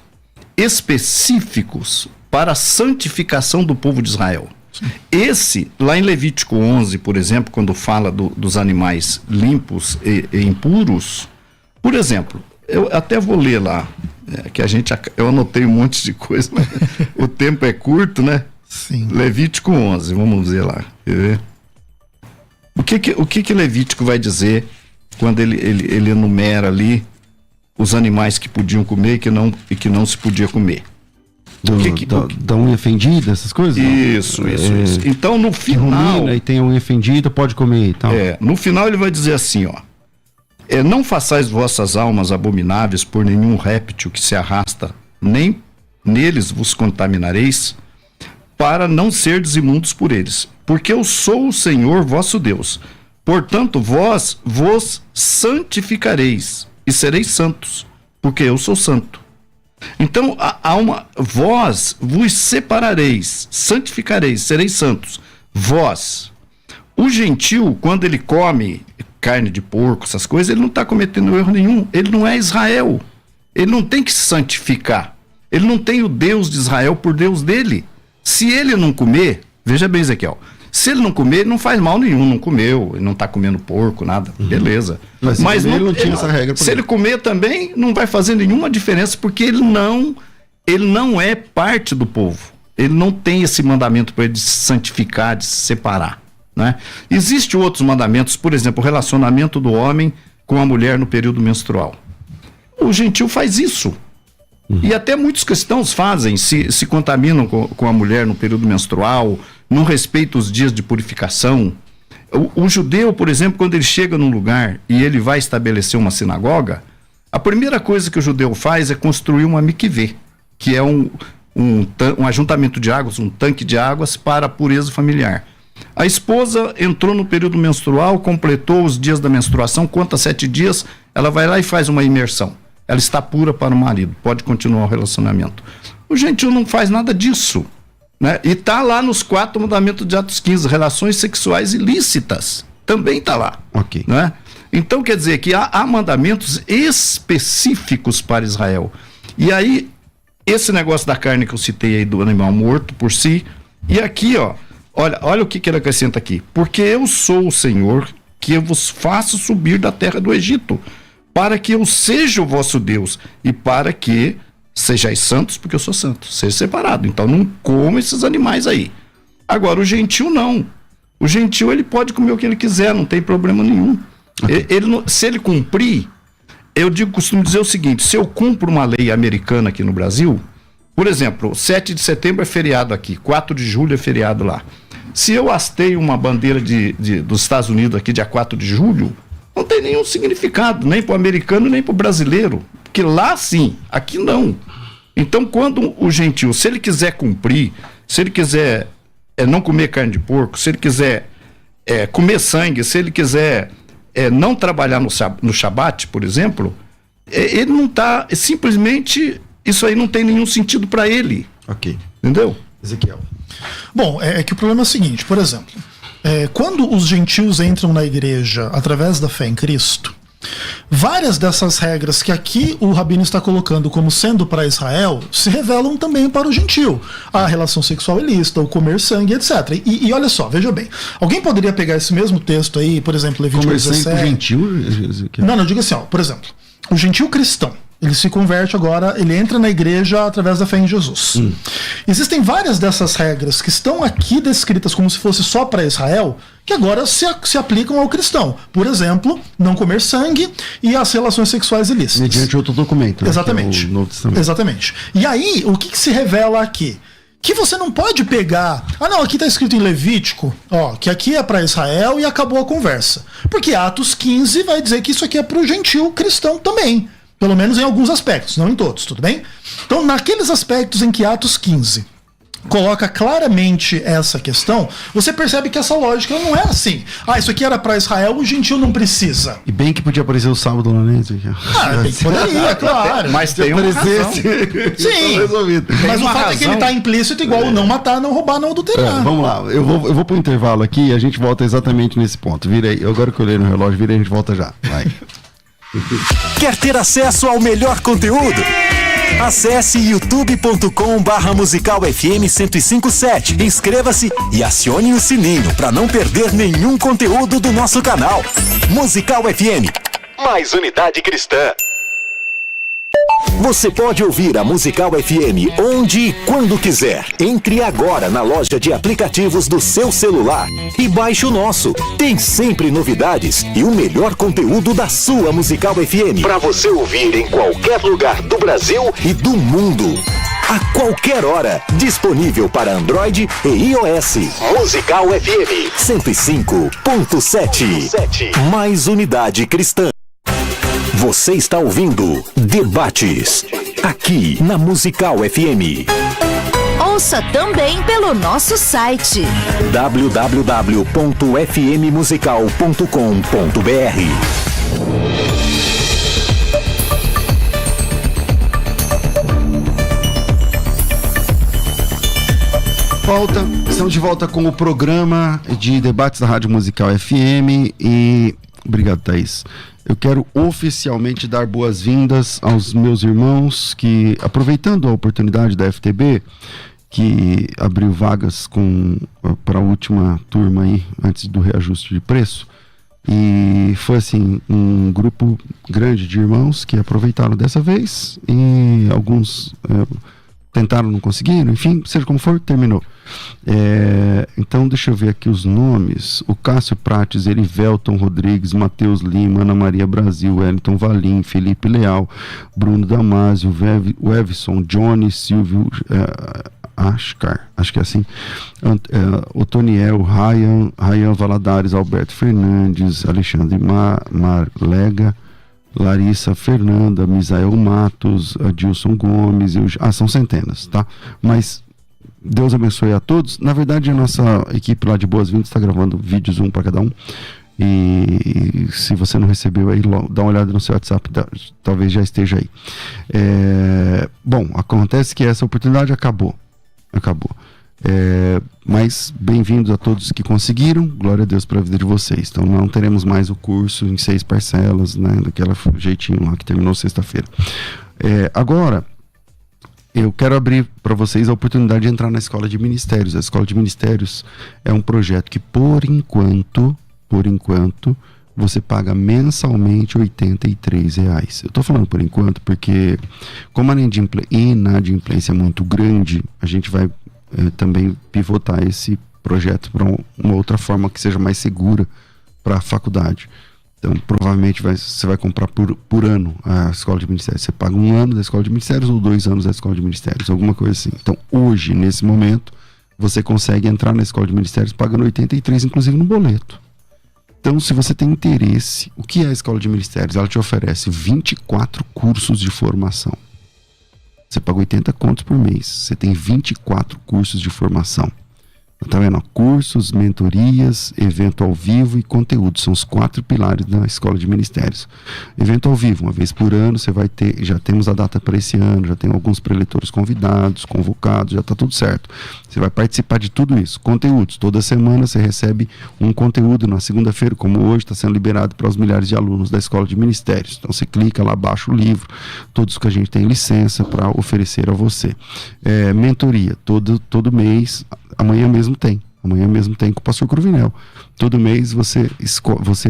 específicos para a santificação do povo de Israel. Sim. Esse, lá em Levítico 11, por exemplo, quando fala dos animais limpos e impuros, por exemplo, eu até vou ler lá, eu anotei um monte de coisa, mas o tempo é curto, né? Sim. Levítico 11, vamos ver lá. Quer ver? O que Levítico vai dizer quando ele enumera ali os animais que podiam comer e que não se podia comer? Da unha fendida, essas coisas? Isso. Então, no final... Rumina e tem a unha fendida, pode comer e tal. No final ele vai dizer assim, ó. Não façais vossas almas abomináveis por nenhum réptil que se arrasta, nem neles vos contaminareis, para não serdes imundos por eles. Porque eu sou o Senhor vosso Deus. Portanto, vós vos santificareis e sereis santos, porque eu sou santo. Então, vós vos separareis, santificareis, sereis santos. Vós. O gentil, quando ele come carne de porco, essas coisas, ele não está cometendo erro nenhum. Ele não é Israel. Ele não tem que se santificar. Ele não tem o Deus de Israel por Deus dele. Se ele não comer, veja bem, Ezequiel, se ele não comer, ele não faz mal nenhum, não comeu, ele não está comendo porco, nada, beleza. Mas ele não tinha essa regra. Se ele comer também, não vai fazer nenhuma diferença, porque ele não é parte do povo. Ele não tem esse mandamento para ele de se santificar, de se separar, né? Existem outros mandamentos, por exemplo, o relacionamento do homem com a mulher no período menstrual. O gentil faz isso. E até muitos cristãos fazem, se contaminam com a mulher no período menstrual, não respeita os dias de purificação. O judeu, por exemplo, quando ele chega num lugar e ele vai estabelecer uma sinagoga, a primeira coisa que o judeu faz é construir uma mikvê, que é um ajuntamento de águas, um tanque de águas para a pureza familiar. A esposa entrou no período menstrual, completou os dias da menstruação, conta 7 dias, ela vai lá e faz uma imersão. Ela está pura para o marido, pode continuar o relacionamento. O gentil não faz nada disso, né? E está lá nos 4 mandamentos de Atos 15, relações sexuais ilícitas, também está lá. Ok. Né? Então quer dizer que há mandamentos específicos para Israel. E aí, esse negócio da carne que eu citei aí do animal morto por si, e aqui, ó, olha o que ele acrescenta aqui. Porque eu sou o Senhor que eu vos faço subir da terra do Egito, para que eu seja o vosso Deus e para que sejais santos, porque eu sou santo. Seja separado. Então não coma esses animais aí. Agora, o gentil não. O gentil, ele pode comer o que ele quiser, não tem problema nenhum. Se ele cumprir, costumo dizer o seguinte: se eu cumpro uma lei americana aqui no Brasil, por exemplo, 7 de setembro é feriado aqui, 4 de julho é feriado lá. Se eu hasteio uma bandeira dos Estados Unidos aqui, dia 4 de julho, não tem nenhum significado, nem para o americano, nem para o brasileiro. Porque lá sim, aqui não. Então, quando o gentil, se ele quiser cumprir, se ele quiser não comer carne de porco, se ele quiser comer sangue, se ele quiser não trabalhar no Shabat, por exemplo, ele não está, simplesmente, isso aí não tem nenhum sentido para ele. Ok. Entendeu? Ezequiel. Bom, é que o problema é o seguinte, por exemplo, quando os gentios entram na igreja através da fé em Cristo, várias dessas regras que aqui o Rabino está colocando como sendo para Israel se revelam também para o gentil. A relação sexual ilícita, o comer sangue, etc. E olha só, veja bem, alguém poderia pegar esse mesmo texto aí, por exemplo, Levítico 17... Comer sangue gentil? Não, eu digo assim, ó, por exemplo, o gentil cristão, ele se converte agora, ele entra na igreja através da fé em Jesus. Existem várias dessas regras que estão aqui descritas como se fosse só para Israel, que agora se aplicam ao cristão. Por exemplo, não comer sangue e as relações sexuais ilícitas. Mediante outro documento. Né? Exatamente. Exatamente. E aí, o que se revela aqui? Que você não pode pegar... não, aqui está escrito em Levítico, que aqui é para Israel e acabou a conversa. Porque Atos 15 vai dizer que isso aqui é para o gentil cristão também. Pelo menos em alguns aspectos, não em todos, tudo bem? Então, naqueles aspectos em que Atos 15 coloca claramente essa questão, você percebe que essa lógica não é assim. Isso aqui era para Israel, o gentil não precisa. E bem que podia aparecer o sábado lá, né? Bem que poderia, claro. Mas tem uma razão. Sim, mas o fato é que ele está implícito igual o não matar, não roubar, não adulterar. Vamos lá, eu vou pro intervalo aqui e a gente volta exatamente nesse ponto. Vira aí, agora que eu olhei no relógio, vira aí, a gente volta já. Vai. Quer ter acesso ao melhor conteúdo? Acesse youtube.com/Musical FM 1057. Inscreva-se e acione o sininho para não perder nenhum conteúdo do nosso canal. Musical FM. Mais unidade cristã. Você pode ouvir a Musical FM onde e quando quiser. Entre agora na loja de aplicativos do seu celular e baixe o nosso. Tem sempre novidades e o melhor conteúdo da sua Musical FM para você ouvir em qualquer lugar do Brasil e do mundo. a qualquer hora. Disponível para Android e iOS. Musical FM 105.7. Mais unidade cristã. Você está ouvindo Debates, aqui na Musical FM. Ouça também pelo nosso site www.fmmusical.com.br. Estamos de volta com o programa de debates da Rádio Musical FM e... Obrigado, Thaís. Eu quero oficialmente dar boas-vindas aos meus irmãos que, aproveitando a oportunidade da FTB, que abriu vagas para a última turma aí, antes do reajuste de preço, e foi assim, um grupo grande de irmãos que aproveitaram dessa vez e alguns... tentaram, não conseguiram, enfim, seja como for, terminou. Então, deixa eu ver aqui os nomes. O Cássio Prates, Erivelton Rodrigues, Matheus Lima, Ana Maria Brasil, Wellington Valim, Felipe Leal, Bruno Damásio, o Evson, Johnny, Silvio Ascar, acho que é assim, Otoniel, Ryan Valadares, Alberto Fernandes, Alexandre Marlega, Larissa Fernanda, Misael Matos, Adilson Gomes, são centenas, tá? Mas Deus abençoe a todos. Na verdade, a nossa equipe lá de Boas-Vindas está gravando vídeos, um para cada um. E se você não recebeu aí, dá uma olhada no seu WhatsApp, talvez já esteja aí. Bom, acontece que essa oportunidade acabou. Mas bem-vindos a todos que conseguiram, glória a Deus pela vida de vocês. Então não teremos mais o curso em 6 parcelas, né, daquele jeitinho lá que terminou sexta-feira. Agora eu quero abrir para vocês a oportunidade de entrar na Escola de Ministérios. A Escola de Ministérios é um projeto que por enquanto você paga mensalmente R$83. Eu estou falando por enquanto porque como a inadimplência é muito grande, a gente vai também pivotar esse projeto para uma outra forma que seja mais segura para a faculdade. Então, provavelmente você vai comprar por ano a Escola de Ministérios. Você paga 1 ano da Escola de Ministérios ou 2 anos da Escola de Ministérios, alguma coisa assim. Então, hoje, nesse momento, você consegue entrar na Escola de Ministérios pagando R$83, inclusive no boleto. Então, se você tem interesse, o que é a Escola de Ministérios? Ela te oferece 24 cursos de formação. Você paga 80 contos por mês. Você tem 24 cursos de formação. Tá vendo? Cursos, mentorias, evento ao vivo e conteúdo. São os 4 pilares da Escola de Ministérios. Evento ao vivo, uma vez por ano, você vai ter, já temos a data para esse ano, já tem alguns preletores convidados, convocados, já está tudo certo. Você vai participar de tudo isso. Conteúdos, toda semana você recebe um conteúdo na segunda-feira, como hoje está sendo liberado para os milhares de alunos da Escola de Ministérios. Então você clica lá, baixa o livro, todos que a gente tem licença para oferecer a você. Mentoria, todo mês. Amanhã mesmo tem com o pastor Cruvinel. Todo mês você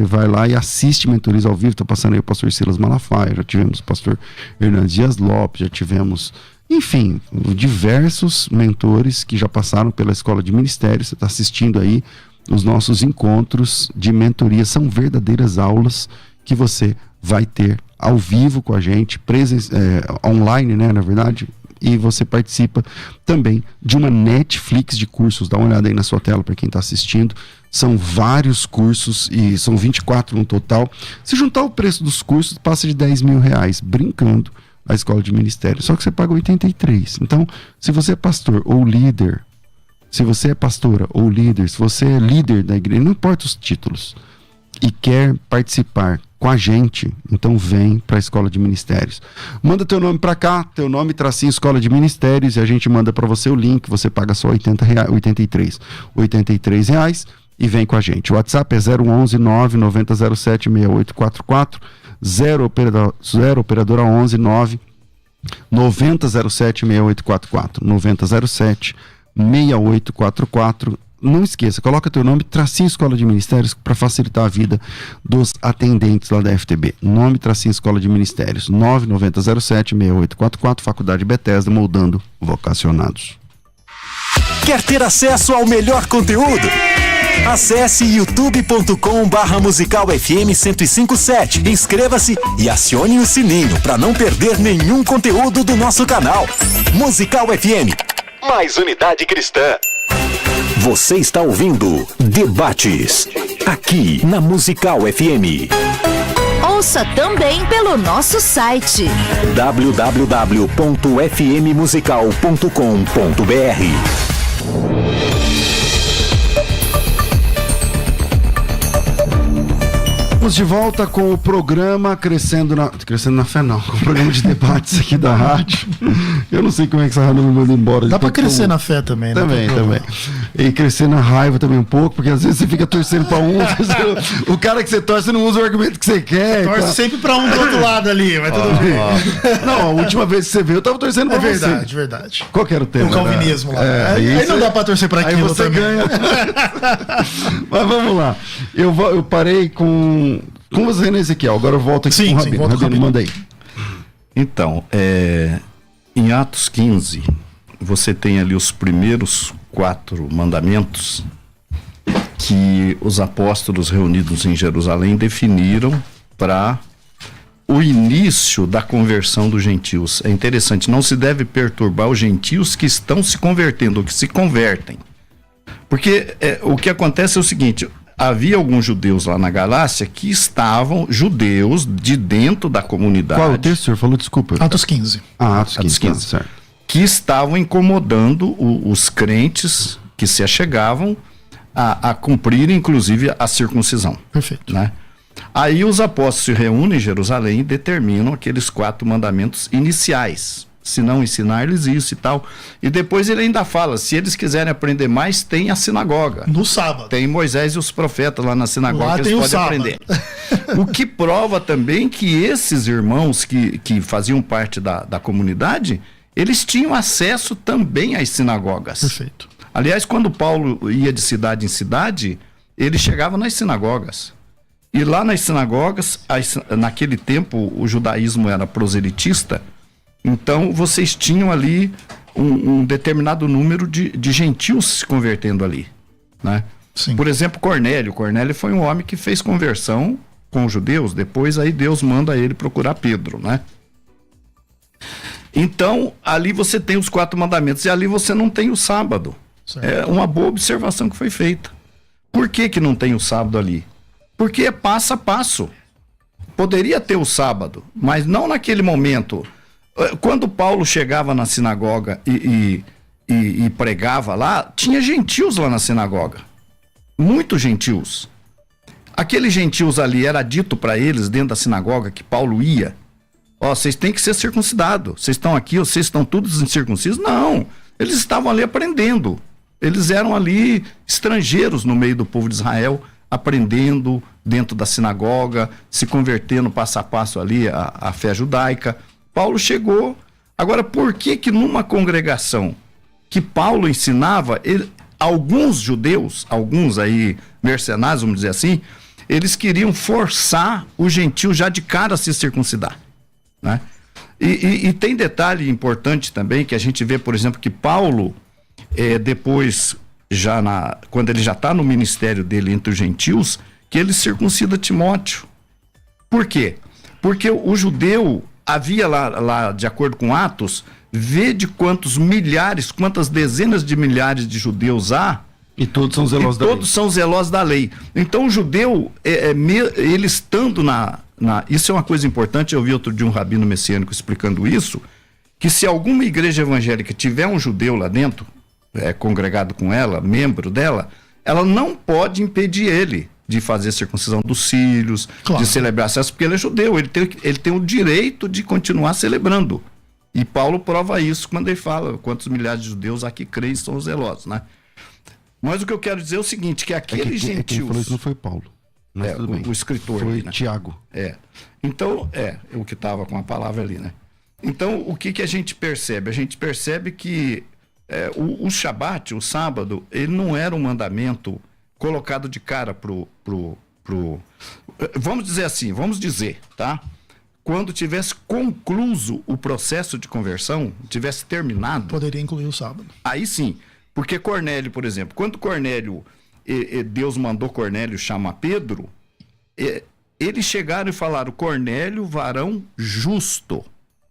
vai lá e assiste mentorias ao vivo. Está passando aí o pastor Silas Malafaia, já tivemos o pastor Hernandes Dias Lopes, já tivemos, enfim, diversos mentores que já passaram pela Escola de Ministérios. Você está assistindo aí os nossos encontros de mentoria. São verdadeiras aulas que você vai ter ao vivo com a gente, online, né, na verdade. E você participa também de uma Netflix de cursos. Dá uma olhada aí na sua tela para quem está assistindo. São vários cursos e são 24 no total. Se juntar o preço dos cursos, passa de R$10 mil, brincando, a Escola de Ministério. Só que você paga 83. Então, se você é pastor ou líder, se você é pastora ou líder, se você é líder da igreja, não importa os títulos, e quer participar com a gente, então vem para a Escola de Ministérios. Manda teu nome para cá, teu nome, tracinho Escola de Ministérios, e a gente manda para você o link. Você paga só R$83 e vem com a gente. O WhatsApp é 011 99007 6844, 0 operadora 11 9 9007 6844, 9007 6844. Não esqueça, coloca teu nome, tracinho Escola de Ministérios, para facilitar a vida dos atendentes lá da FTB. Nome, tracinho Escola de Ministérios, 99007-6844, Faculdade Bethesda, moldando vocacionados. Quer ter acesso ao melhor conteúdo? Acesse youtube.com/Musical FM 1057. Inscreva-se e acione o sininho para não perder nenhum conteúdo do nosso canal. Musical FM. Mais unidade cristã. Você está ouvindo Debates, aqui na Musical FM. Ouça também pelo nosso site www.fmmusical.com.br. Estamos de volta com o programa Crescendo na Fé, não, com o programa de debates aqui da rádio. Eu não sei como é que essa rádio não me manda embora. Dá pra crescer na fé também, né? Também. E crescer na raiva também um pouco, porque às vezes você fica torcendo pra um, o cara que você torce não usa o argumento que você quer. Torce sempre pra um do outro lado ali, mas tudo bem. Não, a última vez que você veio, eu tava torcendo pra você. Verdade. Qual que era o tema? O calvinismo lá. Aí não dá pra torcer pra aquilo aí você também. ganha. Mas vamos lá. Eu parei com você, né, Ezequiel? Agora eu volto aqui com o Rabino. Rabino, manda aí. Então, em Atos 15, você tem ali os primeiros 4 mandamentos que os apóstolos reunidos em Jerusalém definiram para o início da conversão dos gentios. É interessante, não se deve perturbar os gentios que estão se convertendo, ou que se convertem. Porque o que acontece é o seguinte: havia alguns judeus lá na Galácia que estavam judeus de dentro da comunidade. Qual o texto, senhor? Falou, desculpa. Atos 15. Atos 15. Certo. Que estavam incomodando os crentes que se achegavam a cumprir, inclusive, a circuncisão. Perfeito. Né? Aí os apóstolos se reúnem em Jerusalém e determinam aqueles 4 mandamentos iniciais. Se não ensinar-lhes isso e tal. E depois ele ainda fala, se eles quiserem aprender mais, tem a sinagoga. No sábado. Tem Moisés e os profetas lá na sinagoga lá que eles podem aprender. O que prova também que esses irmãos que faziam parte da comunidade, eles tinham acesso também às sinagogas. Perfeito. Aliás, quando Paulo ia de cidade em cidade, ele chegava nas sinagogas. E lá nas sinagogas, naquele tempo, o judaísmo era proselitista. Então, vocês tinham ali um determinado número de gentios se convertendo ali, né? Sim. Por exemplo, Cornélio. Cornélio foi um homem que fez conversão com os judeus. Depois, aí Deus manda ele procurar Pedro, né? Então, ali você tem os 4 mandamentos e ali você não tem o sábado. Certo. É uma boa observação que foi feita. Por que não tem o sábado ali? Porque é passo a passo. Poderia ter o sábado, mas não naquele momento. Quando Paulo chegava na sinagoga e pregava lá, tinha gentios lá na sinagoga. Muitos gentios. Aqueles gentios ali, era dito para eles dentro da sinagoga que Paulo ia. Vocês têm que ser circuncidados. Vocês estão aqui, vocês estão todos incircuncisos? Não. Eles estavam ali aprendendo. Eles eram ali estrangeiros no meio do povo de Israel, aprendendo dentro da sinagoga, se convertendo passo a passo ali à fé judaica. Paulo chegou. Agora, por que numa congregação que Paulo ensinava, alguns judeus, alguns aí mercenários, vamos dizer assim, eles queriam forçar o gentio já de cara a se circuncidar, né? E tem detalhe importante também, que a gente vê, por exemplo, que Paulo, depois, quando ele já está no ministério dele entre os gentios, que ele circuncida Timóteo. Por quê? Porque o judeu... Havia lá, de acordo com Atos, vede quantas dezenas de milhares de judeus há. E todos são zelosos da lei. Todos são zelosos da lei. Então o judeu, ele estando isso é uma coisa importante, eu vi outro dia um rabino messiânico explicando isso, que se alguma igreja evangélica tiver um judeu lá dentro, congregado com ela, membro dela, ela não pode impedir ele de fazer circuncisão dos filhos, claro, de celebrar acesso, porque ele é judeu, ele tem o direito de continuar celebrando. E Paulo prova isso quando ele fala quantos milhares de judeus aqui creem e são zelosos, né? Mas o que eu quero dizer é o seguinte, que aqueles gentios... Quem falou isso não foi Paulo. Mas tudo bem. O escritor. Foi ali, né? Tiago. Então, o que estava com a palavra ali, né? Então, o que a gente percebe? A gente percebe que o Shabat, o sábado, ele não era um mandamento colocado de cara pro... Vamos dizer, tá? Quando tivesse concluído o processo de conversão, tivesse terminado... Poderia incluir o sábado. Aí sim, porque Cornélio, por exemplo, quando Cornélio Deus mandou Cornélio chamar Pedro, eles chegaram e falaram: Cornélio, varão justo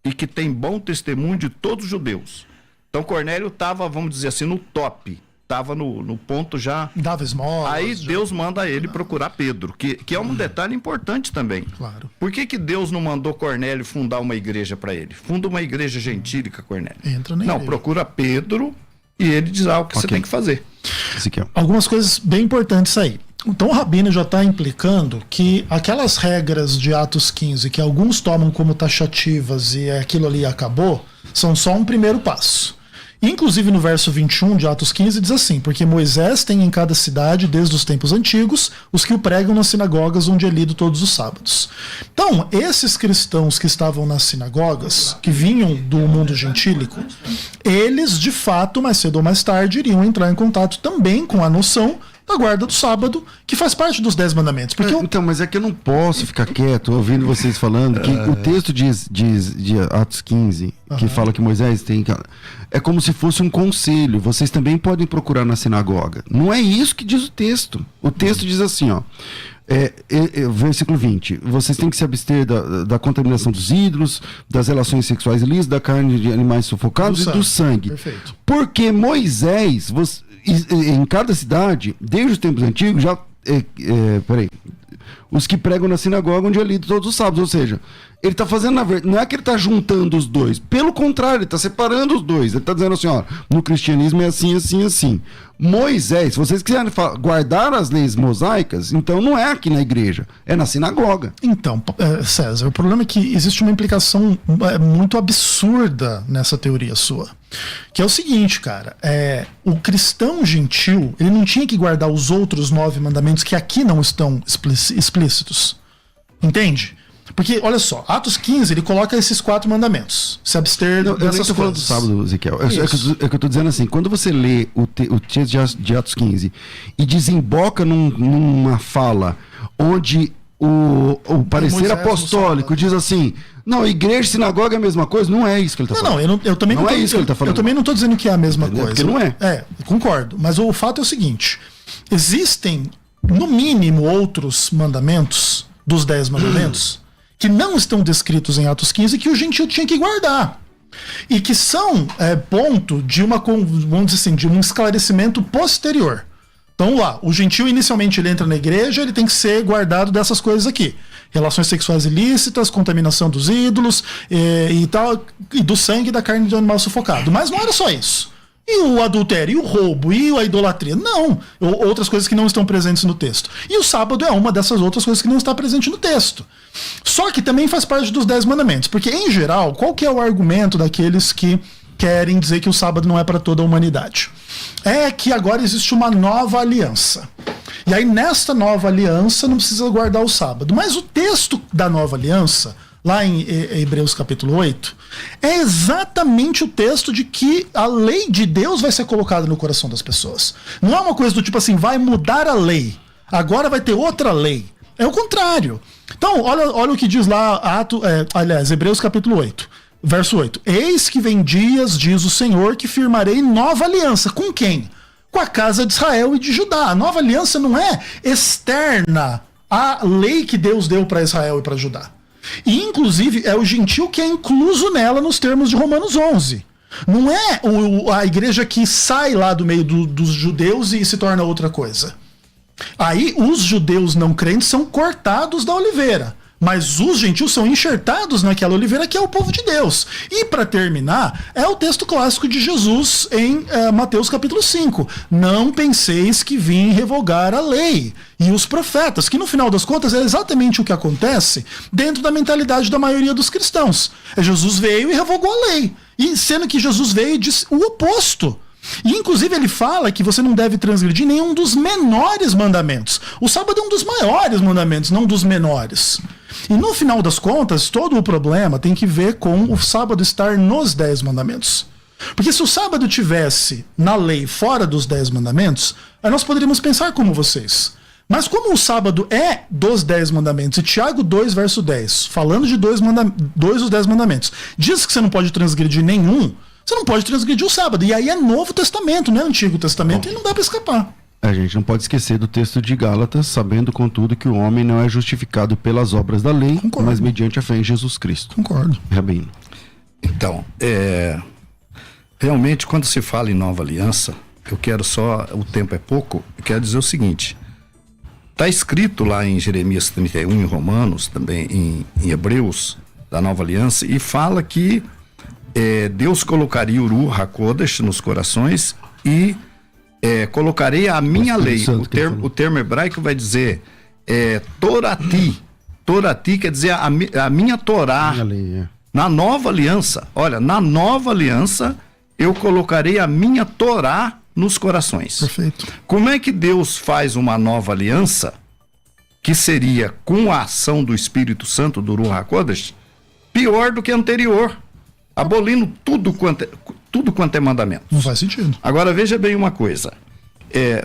e que tem bom testemunho de todos os judeus. Então Cornélio estava, vamos dizer assim, no top, estava no ponto já. Dava esmolas. Aí Deus manda ele procurar Pedro, que é um detalhe importante também. Claro. Por que Deus não mandou Cornélio fundar uma igreja para ele? Funda uma igreja gentílica, Cornélio. Entra na Não, igreja. procura Pedro e ele diz o que você tem que fazer. Algumas coisas bem importantes aí. Então o Rabino já está implicando que aquelas regras de Atos 15 que alguns tomam como taxativas e aquilo ali acabou, são só um primeiro passo. Inclusive no verso 21 de Atos 15 diz assim: porque Moisés tem em cada cidade, desde os tempos antigos, os que o pregam nas sinagogas onde é lido todos os sábados. Então, esses cristãos que estavam nas sinagogas, que vinham do mundo gentílico, eles de fato, mais cedo ou mais tarde, iriam entrar em contato também com a noção da guarda do sábado, que faz parte dos 10 mandamentos. Porque Então, mas é que eu não posso ficar quieto ouvindo vocês falando que o texto de Atos 15, que fala que Moisés tem... É como se fosse um conselho. Vocês também podem procurar na sinagoga. Não é isso que diz o texto. O texto diz assim, ó. Versículo 20: vocês têm que se abster da contaminação dos ídolos, das relações sexuais ilícitas, da carne de animais sufocados e do sangue. Perfeito. Porque Moisés, em cada cidade, desde os tempos antigos, já. Os que pregam na sinagoga onde é lido todos os sábados. Ou seja, ele está fazendo, na verdade, não é que ele está juntando os dois, pelo contrário, ele está separando os dois. Ele está dizendo assim: ó, no cristianismo é assim, assim, assim. Moisés, se vocês quiserem guardar as leis mosaicas, então não é aqui na igreja, é na sinagoga. Então, César, o problema é que existe uma implicação muito absurda nessa teoria sua. Que é o seguinte, cara, o cristão gentil, ele não tinha que guardar os outros 9 mandamentos que aqui não estão explícitos. Entende? Porque, olha só, Atos 15, ele coloca esses 4 mandamentos. Se abster dessas coisas. Eu nem estou falando do sábado, Ezequiel. É que eu estou dizendo assim, quando você lê o texto de Atos 15 e desemboca numa fala onde o parecer apostólico diz assim: não, igreja e sinagoga é a mesma coisa, não é isso que ele está falando. Não, eu também não é isso que ele está falando. Eu também não estou dizendo que é a mesma coisa. Porque não é. Concordo. Mas o fato é o seguinte: existem, no mínimo, outros mandamentos, dos 10 mandamentos, que não estão descritos em Atos 15, que o gentil tinha que guardar. E que são ponto de vamos dizer assim, de um esclarecimento posterior. Então lá, o gentil inicialmente ele entra na igreja, ele tem que ser guardado dessas coisas aqui: relações sexuais ilícitas, contaminação dos ídolos e tal, e do sangue da carne de animal sufocado. Mas não era só isso. E o adultério, e o roubo, e a idolatria? Não. Outras coisas que não estão presentes no texto. E o sábado é uma dessas outras coisas que não está presente no texto. Só que também faz parte dos 10 mandamentos. Porque, em geral, qual que é o argumento daqueles que querem dizer que o sábado não é para toda a humanidade? É que agora existe uma nova aliança. E aí, nesta nova aliança, não precisa guardar o sábado. Mas o texto da nova aliança, lá em Hebreus capítulo 8, é exatamente o texto de que a lei de Deus vai ser colocada no coração das pessoas. Não é uma coisa do tipo assim, vai mudar a lei, agora vai ter outra lei. É o contrário. Então, olha o que diz lá, Hebreus capítulo 8, verso 8. Eis que vem dias, diz o Senhor, que firmarei nova aliança. Com quem? Com a casa de Israel e de Judá. A nova aliança não é externa à lei que Deus deu para Israel e para Judá. E, inclusive, é o gentil que é incluso nela nos termos de Romanos 11. Não é a igreja que sai lá do meio dos judeus e se torna outra coisa. Aí, os judeus não crentes são cortados da oliveira. Mas os gentios são enxertados naquela oliveira que é o povo de Deus. E para terminar, é o texto clássico de Jesus em Mateus capítulo 5. Não penseis que vim revogar a lei e os profetas, que no final das contas é exatamente o que acontece dentro da mentalidade da maioria dos cristãos. Jesus veio e revogou a lei. E sendo que Jesus veio e disse o oposto. E inclusive ele fala que você não deve transgredir nenhum dos menores mandamentos. O sábado é um dos maiores mandamentos, não dos menores. E no final das contas, todo o problema tem que ver com o sábado estar nos 10 mandamentos. Porque se o sábado tivesse na lei fora dos 10 mandamentos, aí nós poderíamos pensar como vocês. Mas como o sábado é dos 10 mandamentos, e Tiago 2, verso 10, falando de dois dos 10 mandamentos, diz que você não pode transgredir nenhum, você não pode transgredir o sábado. E aí é Novo Testamento, não é Antigo Testamento, e não dá para escapar. A gente não pode esquecer do texto de Gálatas, sabendo contudo que o homem não é justificado pelas obras da lei, Concordo. mas mediante a fé em Jesus Cristo. Concordo. Rabino. Então, realmente, quando se fala em nova aliança, eu quero só, o tempo é pouco, eu quero dizer o seguinte: está escrito lá em Jeremias 31, em Romanos, também em Hebreus, da nova aliança, e fala que Deus colocaria o Ruach HaKodesh nos corações e colocarei a minha lei. O termo hebraico vai dizer Torati. Torati quer dizer a minha Torá. Minha lei, Na nova aliança, olha, na nova aliança eu colocarei a minha Torá nos corações. Perfeito. Como é que Deus faz uma nova aliança, que seria com a ação do Espírito Santo, do Ruach HaKodesh, pior do que a anterior, abolindo tudo quanto é mandamento. Não faz sentido. Agora veja bem uma coisa,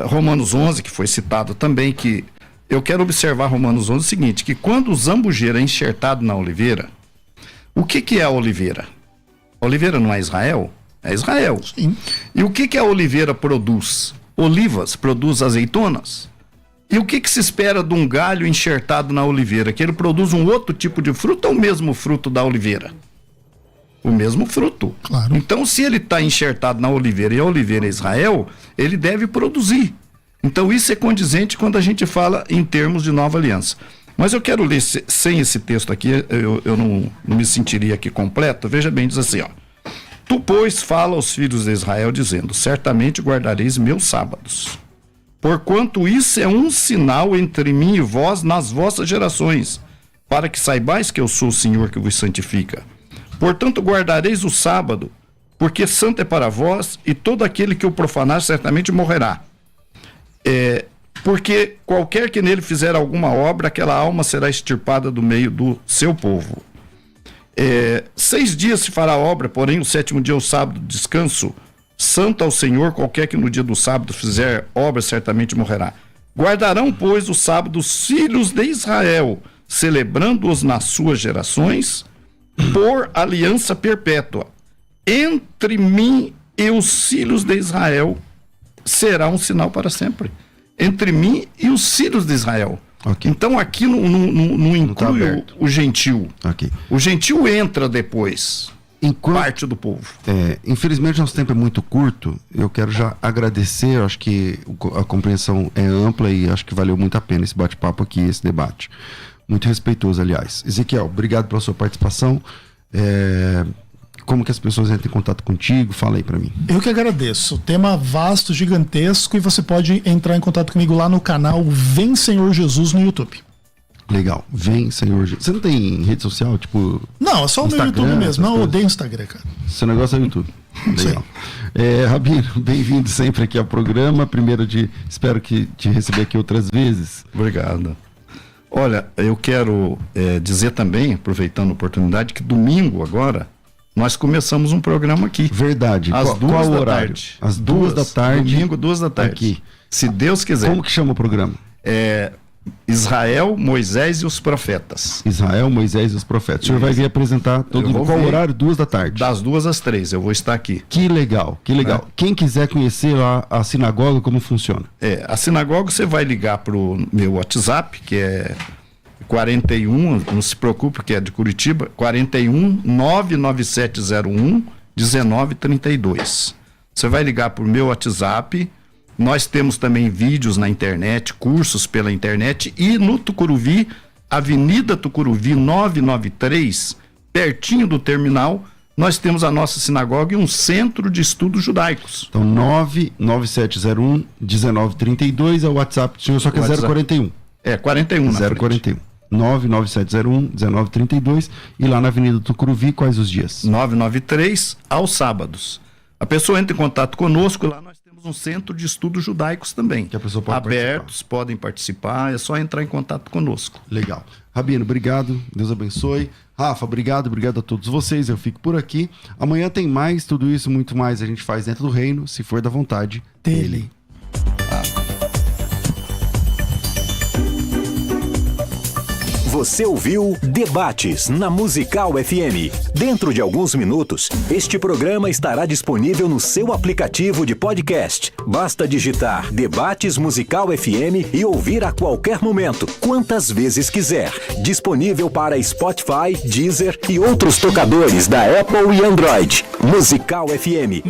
Romanos 11, que foi citado também, que eu quero observar Romanos 11 o seguinte, que quando o zambujeiro é enxertado na oliveira, o que é a oliveira? A oliveira não é Israel? É Israel. Sim. E o que a oliveira produz? Olivas, produz azeitonas. E o que se espera de um galho enxertado na oliveira? Que ele produz um outro tipo de fruto ou o mesmo fruto da oliveira? O mesmo fruto. Claro. Então, se ele está enxertado na oliveira e a oliveira é Israel, ele deve produzir. Então, isso é condizente quando a gente fala em termos de nova aliança. Mas eu quero ler, sem esse texto aqui, eu não me sentiria aqui completo. Veja bem, diz assim, ó. Tu, pois, fala aos filhos de Israel, dizendo, certamente guardareis meus sábados. Porquanto isso é um sinal entre mim e vós nas vossas gerações, para que saibais que eu sou o Senhor que vos santifica. Portanto, guardareis o sábado, porque santo é para vós, e todo aquele que o profanar certamente morrerá. Porque qualquer que nele fizer alguma obra, aquela alma será extirpada do meio do seu povo. 6 dias se fará obra, porém o 7º dia é o sábado de descanso. Santo ao Senhor, qualquer que no dia do sábado fizer obra, certamente morrerá. Guardarão, pois, o sábado os filhos de Israel, celebrando-os nas suas gerações, por aliança perpétua. Entre mim e os filhos de Israel será um sinal para sempre. Entre mim e os filhos de Israel. Okay. Então aqui não inclui o gentil. Okay. O gentil entra depois, parte do povo. Infelizmente nosso tempo é muito curto. Eu quero já agradecer, eu acho que a compreensão é ampla e acho que valeu muito a pena esse bate-papo aqui, esse debate. Muito respeitoso, aliás. Ezequiel, obrigado pela sua participação. Como que as pessoas entram em contato contigo? Fala aí pra mim. Eu que agradeço. Tema vasto, gigantesco, e você pode entrar em contato comigo lá no canal Vem Senhor Jesus no YouTube. Legal. Vem Senhor Jesus. Você não tem rede social, tipo... Não, é só o meu YouTube mesmo. Não, eu odeio Instagram, cara. Seu negócio é o YouTube. Legal. Rabino, bem-vindo sempre aqui ao programa. Espero que te receber aqui outras vezes. Obrigado. Olha, eu quero dizer também, aproveitando a oportunidade, que domingo agora nós começamos um programa aqui. Verdade. Às 2 da tarde. Às 2 da tarde. Domingo, 2 da tarde. Aqui. Se Deus quiser. Como que chama o programa? Israel, Moisés e os Profetas. Israel, Moisés e os Profetas. O senhor vai vir apresentar qual horário? 2 da tarde. Das 2 às 3, eu vou estar aqui. Que legal, que legal. Quem quiser conhecer lá a sinagoga, como funciona? A sinagoga você vai ligar pro meu WhatsApp, que é 41, não se preocupe, que é de Curitiba, 41 99701 1932. Você vai ligar pro meu WhatsApp. Nós temos também vídeos na internet, cursos pela internet, e no Tucuruvi, Avenida Tucuruvi 993, pertinho do terminal, nós temos a nossa sinagoga e um centro de estudos judaicos. Então 99701 1932 é o WhatsApp, o senhor só quer 041. 41 na 041. 99701 1932 e lá na Avenida Tucuruvi, quais os dias? 993 aos sábados. A pessoa entra em contato conosco, lá nós temos um centro de estudos judaicos também. Que a pessoa pode abertos, podem participar, é só entrar em contato conosco. Legal. Rabino, obrigado, Deus abençoe. Rafa, obrigado a todos vocês, eu fico por aqui. Amanhã tem mais, tudo isso, muito mais a gente faz dentro do reino, se for da vontade dele. Você ouviu Debates na Musical FM. Dentro de alguns minutos, este programa estará disponível no seu aplicativo de podcast. Basta digitar Debates Musical FM e ouvir a qualquer momento, quantas vezes quiser. Disponível para Spotify, Deezer e outros tocadores da Apple e Android. Musical FM.